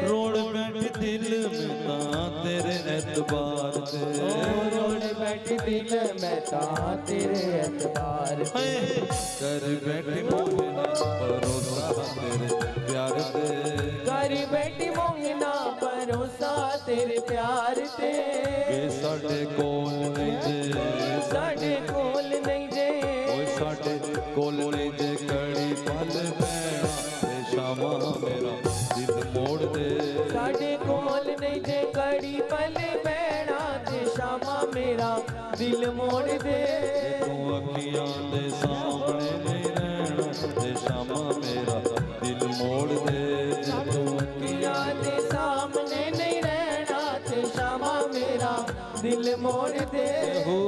रोड़ बैठी दिल में ता तेरे एतबार दे। रोड़ बैठी दिल में ता तेरे एतबार दे। कर बैठी मोहना भरोसा तेरे प्यार दे। कर बैठी मोहना भरोसा तेरे प्यार दे। वे साडे कोल नहीं जे, साडे कोल नहीं जे, ओए साडे कोल नहीं जे कड़ी पल पैना ते शामा मेरा दिल मोड़ दे। साडे कोल नहीं जे कड़ी पल पैना ते शामा मेरा दिल मोड़ दे। तू अखियां दे सामने नहीं रहना ते श्यामा मेरा दिल मोड़ दे। तू अखियां दे सामने नहीं रहना ते श्यामा मेरा दिल मोड़ दे। हो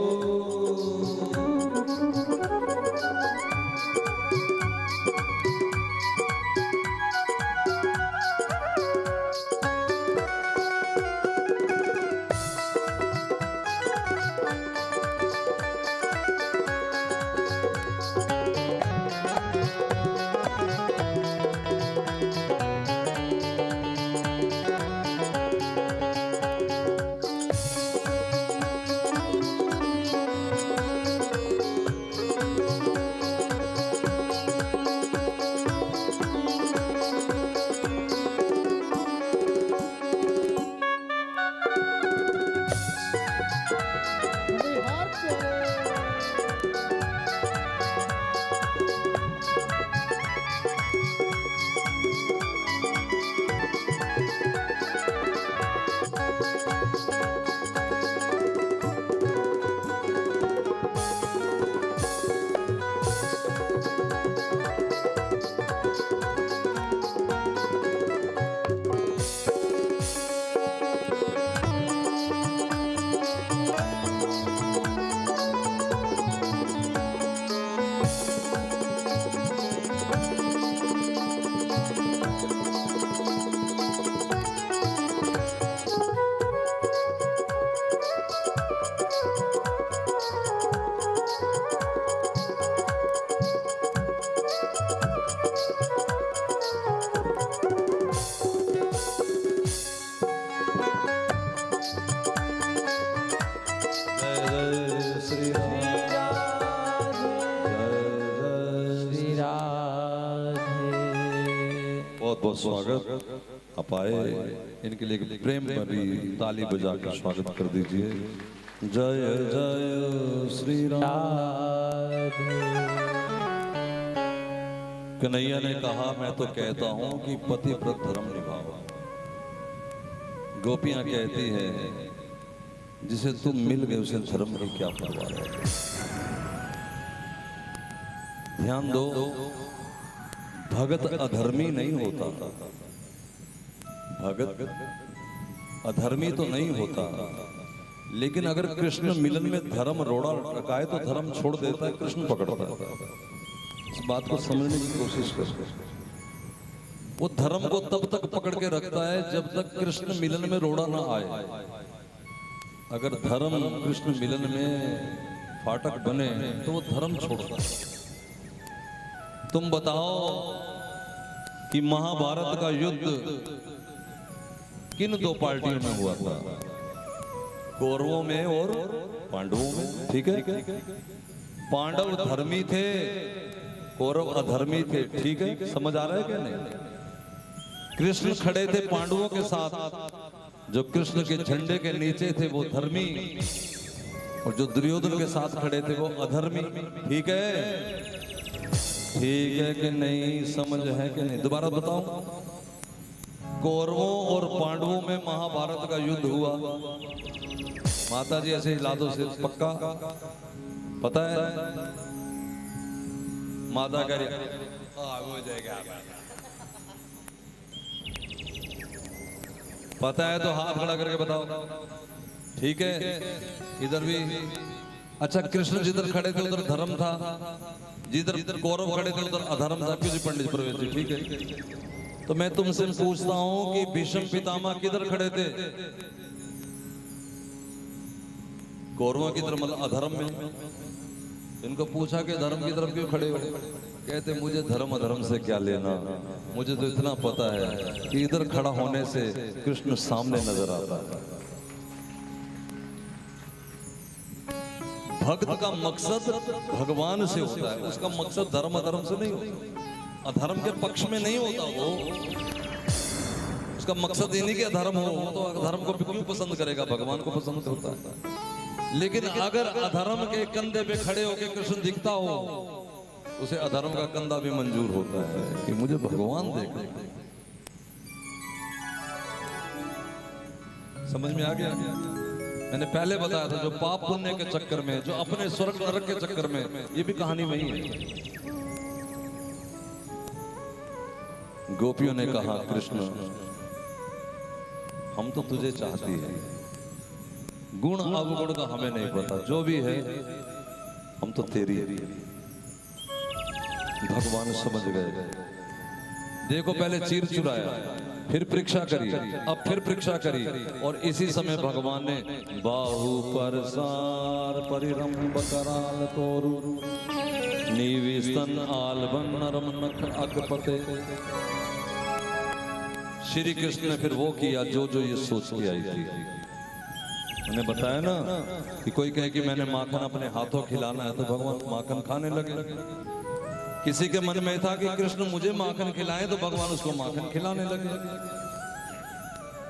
बहुत बहुत स्वागत। आप आए, इनके लिए प्रेम भरी ताली बजा कर स्वागत कर दीजिए। जय जय श्री राम। कन्हैया ने कहा मैं तो कहता हूं कि पतिव्रत धर्म निभाओ। गोपियां कहती है जिसे तुम मिल गए उसे धर्म की क्या परवाह है। ध्यान दो, भगत अधर्मी नहीं होता, भगत अधर्मी तो नहीं होता, लेकिन अगर कृष्ण मिलन में धर्म रोड़ा टकाए तो धर्म छोड़ देता है, कृष्ण पकड़ता है। इस बात को समझने की कोशिश करो। वो धर्म को तब तक पकड़ के रखता है जब तक कृष्ण मिलन में रोड़ा ना आए। अगर धर्म कृष्ण मिलन में फाटक बने तो वो धर्म छोड़ता है। तुम बताओ कि महाभारत का युद्ध किन दो पार्टियों में हुआ था? कौरवों में और पांडवों में, ठीक है? पांडव धर्मी थे, कौरव अधर्मी थे, ठीक है? समझ आ रहा है क्या नहीं? कृष्ण खड़े थे पांडवों के साथ, जो कृष्ण के झंडे के नीचे थे वो धर्मी, और जो दुर्योधन के साथ खड़े थे वो अधर्मी, ठीक है? ठीक है कि नहीं? समझ है कि नहीं? दोबारा बताऊं, कौरवों और पांडवों में महाभारत का युद्ध हुआ। माता जी ऐसे हिला दो सिर, पक्का पता है? माता करे हो जाएगा, पता है तो हाथ खड़ा करके बताओ, ठीक है? इधर भी अच्छा, कृष्ण जिधर खड़े थे उधर धर्म था, जिधर कौरव खड़े थे उधर अधर्म था। क्यों जी पंडित प्रवेश जी, ठीक है? तो मैं तुमसे पूछता हूं कि भीष्म पितामह किधर खड़े थे? कौरवों की तरफ, मतलब अधर्म में। इनको पूछा कि धर्म की तरफ क्यों खड़े हो? कहते मुझे धर्म अधर्म से क्या लेना, मुझे तो इतना पता है कि इधर खड़ा होने से कृष्ण सामने नजर आता है। भक्त का मकसद भगवान से होता है, उसका मकसद धर्म अधर्म से नहीं होता, अधर्म के पक्ष में नहीं होता। वो उसका मकसद ये नहीं कि अधर्म हो, तो अधर्म को क्यों पसंद करेगा? भगवान को पसंद करता है। लेकिन अगर अधर्म के कंधे पे खड़े होकर कृष्ण दिखता हो, उसे अधर्म का कंधा भी मंजूर होता है कि मुझे भगवान देख। समझ में आ गया? मैंने पहले बताया था, जो पाप पुण्य के चक्कर में, जो अपने स्वर्ग नरक के चक्कर में, ये भी कहानी वही है। गोपियों ने कहा कृष्ण हम तो तुझे चाहती है, गुण अवगुण का हमें नहीं पता, जो भी है हम तो तेरी है। भगवान समझ गए। देखो पहले चीर चुराया, फिर परीक्षा करी, अब फिर परीक्षा करी, और इसी समय भगवान ने बाहु पर सार परिरंभ कराल तोरु निविस्तन आलबन नरम नख अगपते। श्री कृष्ण ने फिर वो किया जो जो ये सोच के आई थी। मैंने बताया ना कि कोई कहे कि मैंने माखन अपने हाथों खिलाना है, तो भगवान माखन खाने लगे। किसी के मन में था कि कृष्ण मुझे माखन खिलाएं, तो भगवान उसको माखन खिलाने लगे।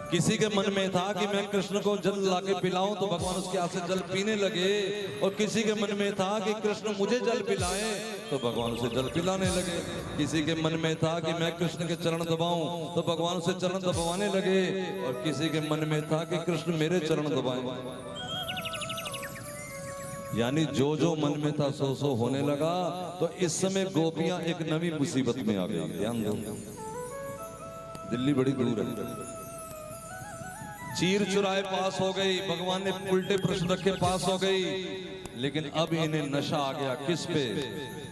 किसी के मन में था कि मैं कृष्ण को जल लाके पिलाऊं, तो भगवान उसके हाथ से जल पीने लगे। और किसी के मन में था कि कृष्ण मुझे जल पिलाएं, तो भगवान उसे जल पिलाने लगे। किसी के मन में था कि मैं कृष्ण के चरण दबाऊं, तो भगवान उसे चरण दबाने लगे। और किसी के मन में था कि कृष्ण मेरे चरण दबाएं। यानी जो जो मन में था सो सो होने लगा। तो इस समय गोपियां एक नवी मुसीबत में आ गई। ध्यान दो, दिल्ली बड़ी दूर है। चीर चुराए पास हो गई, भगवान ने उल्टे प्रश्न रखे पास हो गई। लेकिन अब इन्हें नशा आ गया, किस पे?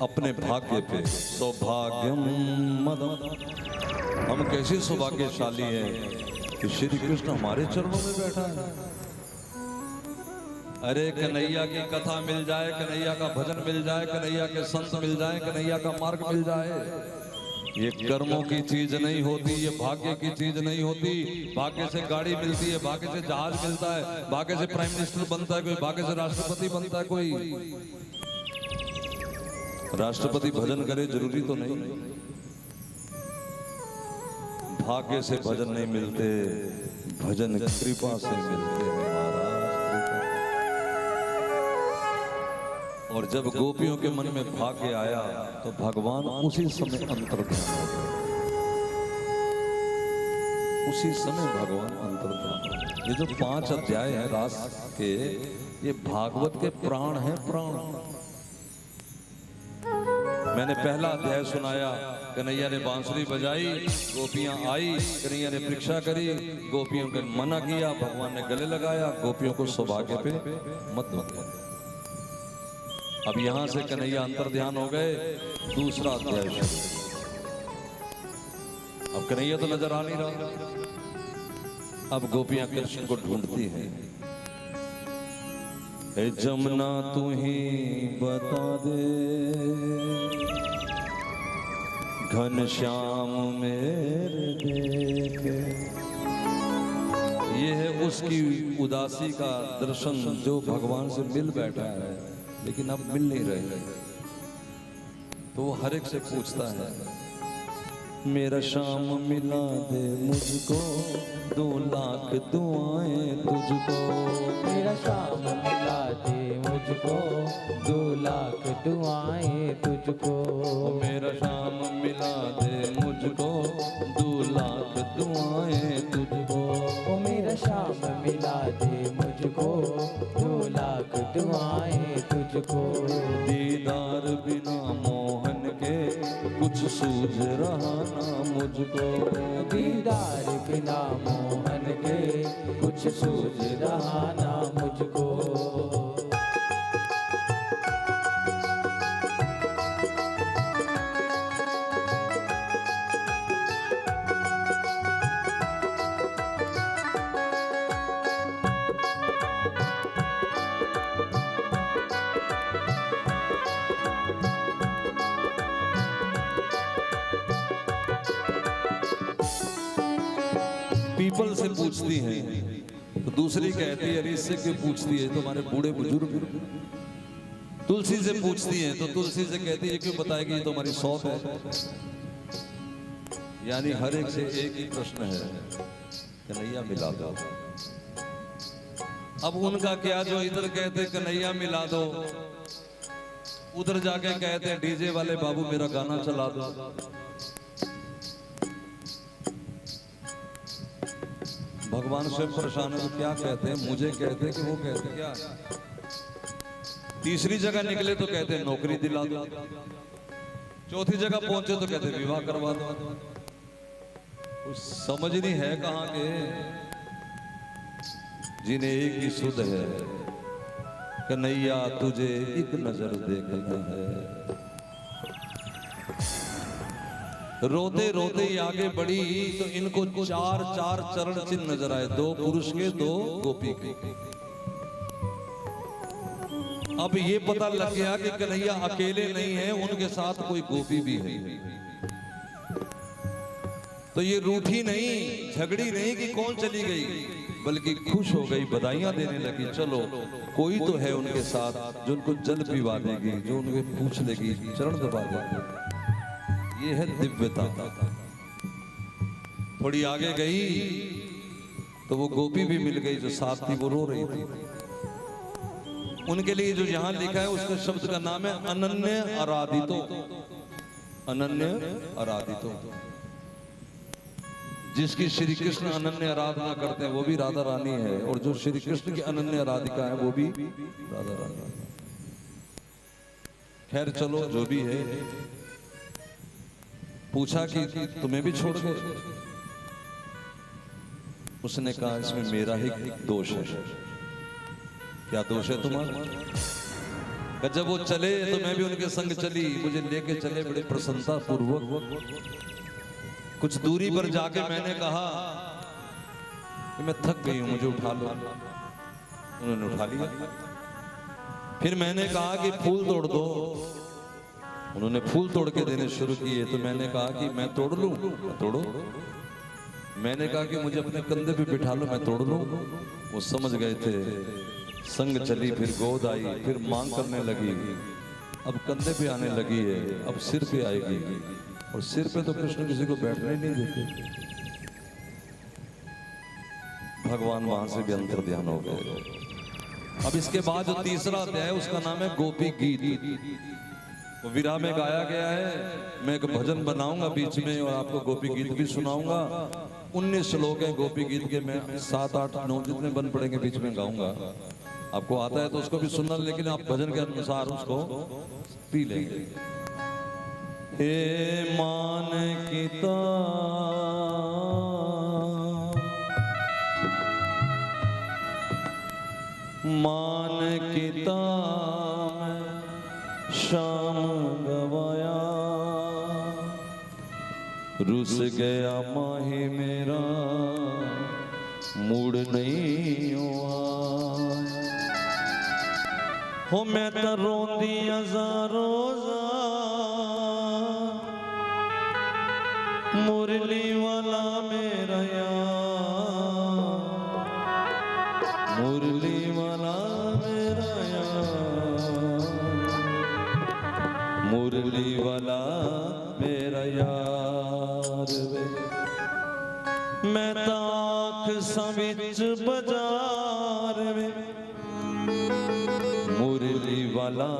अपने भाग्य पे। सौभाग्यम मदम, हम कैसे सौभाग्यशाली हैं कि श्री कृष्ण हमारे चरणों में बैठा है। अरे कन्हैया की कथा मिल जाए, कन्हैया का भजन मिल जाए, कन्हैया के संत मिल जाए, कन्हैया का मार्ग मिल जाए। ये कर्मों की चीज नहीं होती, ये भाग्य की चीज नहीं होती। भाग्य से गाड़ी मिलती है, भाग्य से जहाज मिलता है, भाग्य से प्राइम मिनिस्टर बनता है कोई, भाग्य से राष्ट्रपति बनता है कोई। राष्ट्रपति भजन करे जरूरी तो नहीं। भाग्य से भजन नहीं मिलते, भजन कृपा से मिलते हैं महाराज। और जब गोपियों के मन में भाग्य आया तो भगवान उसी समय अंतर्ध्यान हो गए। उसी समय भगवान अंतर्ध्यान हो गए। ये जो 5 अध्याय है रास के, ये भागवत के प्राण हैं, प्राण। मैंने पहला अध्याय सुनाया, कन्हैया ने बांसुरी बजाई, गोपियां आई, कन्हैया ने परीक्षा करी, गोपियों को मना किया, भगवान ने गले लगाया, गोपियों को सौभाग्य पे मत लगाया। अब यहां से कन्हैया अंतर्ध्यान हो गए। दूसरा अध्याय शुरू। अब कन्हैया तो नजर आ नहीं रहा। अब गोपियां कृष्ण को ढूंढती हैं। हे जमुना तू ही बता दे, घनश्याम मेरे देखे। ये है उसकी उदासी का दर्शन जो भगवान से मिल बैठा है, लेकिन अब मिल नहीं रहे। तो वो हर एक से पूछता है, मेरा श्याम मिला दे मुझको, 2 लाख दुआएं तुझको। मेरा श्याम मिला दे मुझको, 2 लाख दुआएं तुझको। मेरा श्याम मिला दे मुझको, 2 लाख दुआएं तुझको। ओ मेरा श्याम मिला दे मुझको, 2 लाख दुआएं तुझको। दीदार बिना मोहन के कुछ सूझ रहा ना मुझको। दीदार बिना मोहन के कुछ सूझ रहा ना मुझको। पीपल से पूछती हैं तो दूसरी कहती है, अरे इससे क्यों पूछती है, तुम्हारे बूढ़े बुजुर्ग। तुलसी से पूछती हैं तो तुलसी से कहती है, क्यों बताएगी, ये तुम्हारी शौक है। यानी हर एक से एक ही प्रश्न है, कन्हैया मिला दो। अब उनका क्या, जो इधर कहते कन्हैया मिला दो, उधर जाके कहते डीजे वाले बाबू मेरा गाना चला दो। भगवान स्वयं परेशान है, तो क्या कहते हैं, मुझे कहते कि वो कहते क्या। तीसरी जगह निकले तो कहते नौकरी दिला दो। चौथी जगह पहुंचे तो कहते विवाह करवा दो। कुछ समझ नहीं है कहाँ के, जिन्हें एक ही सुध है, कन्हैया तुझे एक नजर देखना है। रोते रोते ही आगे बढ़ी तो इनको चार चार चरण चिन्ह नजर आए, दो पुरुष के दो गोपी के। अब ये पता लग गया कि कन्हैया अकेले नहीं है, उनके साथ कोई गोपी भी है। तो ये रूठी नहीं, झगड़ी नहीं कि कौन चली गई, बल्कि खुश हो गई, बधाइयां देने लगी। चलो कोई तो है उनके साथ जो उनको जल पिवा देगी, जो उनके पूछ लेगी, चरण दबा देगी। ये है दिव्यता। थोड़ी आगे गई तो वो गोपी भी मिल गई जो साथ थी, वो रो रही थी। उनके लिए जो यहां लिखा है उसके शब्द का नाम है अनन्य आराधितो। अनन्य आराधितो, जिसकी श्री कृष्ण अनन्य आराधना करते हैं वो भी राधा रानी है, और जो श्री कृष्ण की अनन्य आराधिका है वो भी राधा रानी है। खैर चलो जो भी है, पूछा कि तुम्हें भी छोड़ गए? उसने कहा इसमें मेरा ही दोष है। क्या दोष है तुम्हारा? जब वो चले तो मैं भी उनके संग चली, मुझे लेके चले बड़े प्रसन्नता पूर्वक। कुछ दूरी पर जाके मैंने कहा कि मैं थक गई हूं, मुझे उठा लो। उन्होंने उठा लिया। फिर मैंने कहा कि फूल तोड़ दो। उन्होंने फूल तोड़ के देने शुरू किए। तो मैंने कहा कि मैं तोड़ लूं? तोड़ो। मैंने कहा कि मुझे अपने कंधे पे बिठा लो, मैं तोड़ लूं। वो समझ गए थे। संग चली, फिर गोद आई, फिर मांग करने लगी। अब कंधे पे आने लगी है, अब सिर पे आएगी। और सिर पे तो कृष्ण किसी को बैठने नहीं देते। भगवान वहां से भी अंतर ध्यान हो गए। अब इसके बाद जो तीसरा अध्याय है उसका नाम है गोपी गीत। वो विरह में गाया गया है। मैं एक भजन बनाऊंगा बीच में और आपको गोपी गीत भी सुनाऊंगा। 19 श्लोक है गोपी गीत के, मैं 7, 8, 9 जितने बन पड़ेंगे बीच में गाऊंगा। आपको आता है तो उसको भी सुनना, लेकिन आप भजन के अनुसार उसको पी लेंगे। हे मान किता मान किता शाम गवाया, रुस गया माही मेरा मूड नहीं हुआ। हो मैं तो रोंदी रोजा मुरली वाला मेरा यार, मुरली वाला मेरा यार, मुरली वाला मेरा यार वे। मैं ताख सविच बाजार में, मुरली वाला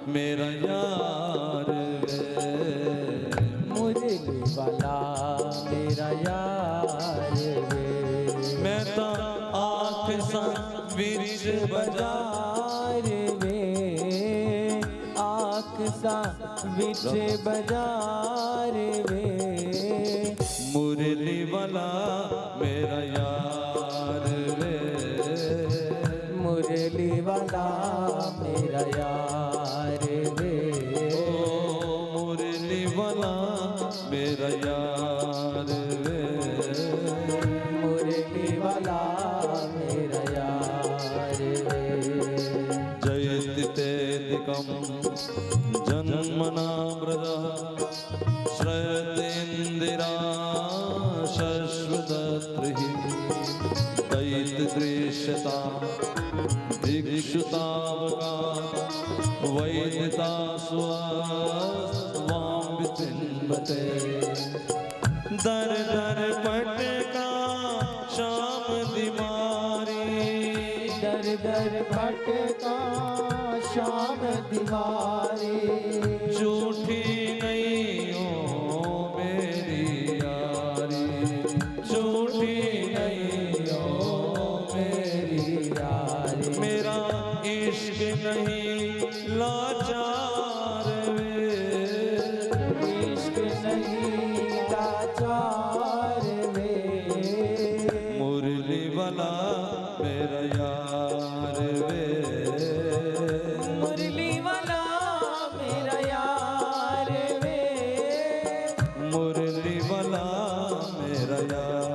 मेरा यार वे, मुरली वाला मेरा यार वे। मैं तो आँख सविच बाजार वे, आँख सा विच बाजार वे। मुरली वाला मेरा यार वे, मुरली वाला मेरा यार वे। मुरली वाला मेरा यार वे, मुरली वाला मेरा यार वे। जयतितेदिकं जन्मनामृतः श्रयतेन्दिरा शश्वतत्रिः दैत्यदृश्यता दीक्षुतावका वैदिता स्वां विचिन्वते। दर दर पटका श्याम दिमारी, दर दर भटका श्याम दीवारी। झूठी नहीं हो मेरी यारी, झूठी नहीं हो मेरी यारी। मेरा इश्क नहीं लाचार वे, इश्क नहीं लाचार वाला मेरा यार वे, मुरली वाला मेरा यार वे, मुरली वाला मेरा यार।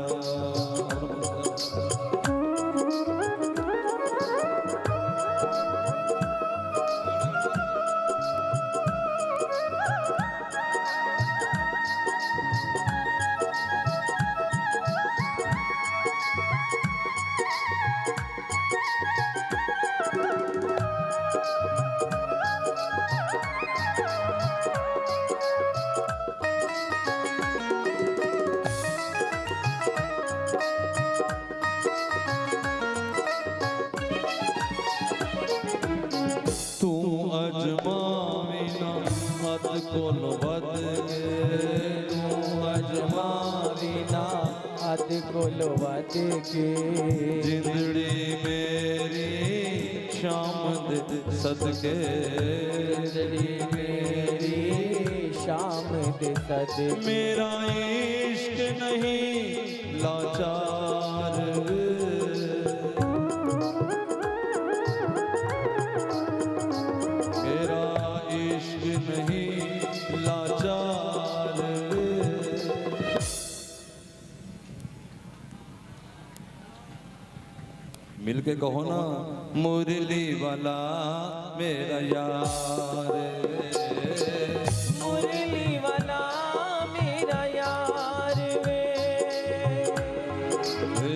तू अजमाविना हद कोल वध के, तू अजमाविना अद कोलो वध के, जिंदड़ी मेरी शाम दे सदके, जिंदड़ी मेरी शाम दे सदके, मेरा इश्क नहीं लाचार वे, मेरा इश्क नहीं लाचार वे। मिलके कहो ना, मुरली वाला मेरा यार वे, मुरली वाला मेरा यार वे,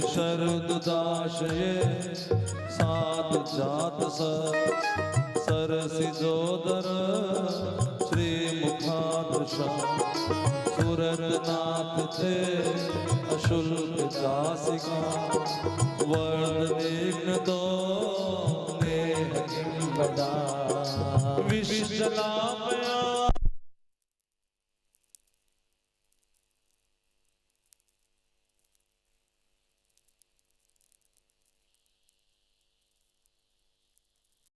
शरद दास ये सात जात सरसी जोदर श्री मुखादश, सुरत नाथ थे अशुल्क दासिका, वर्णन दो नेह बदा विश्व चला पया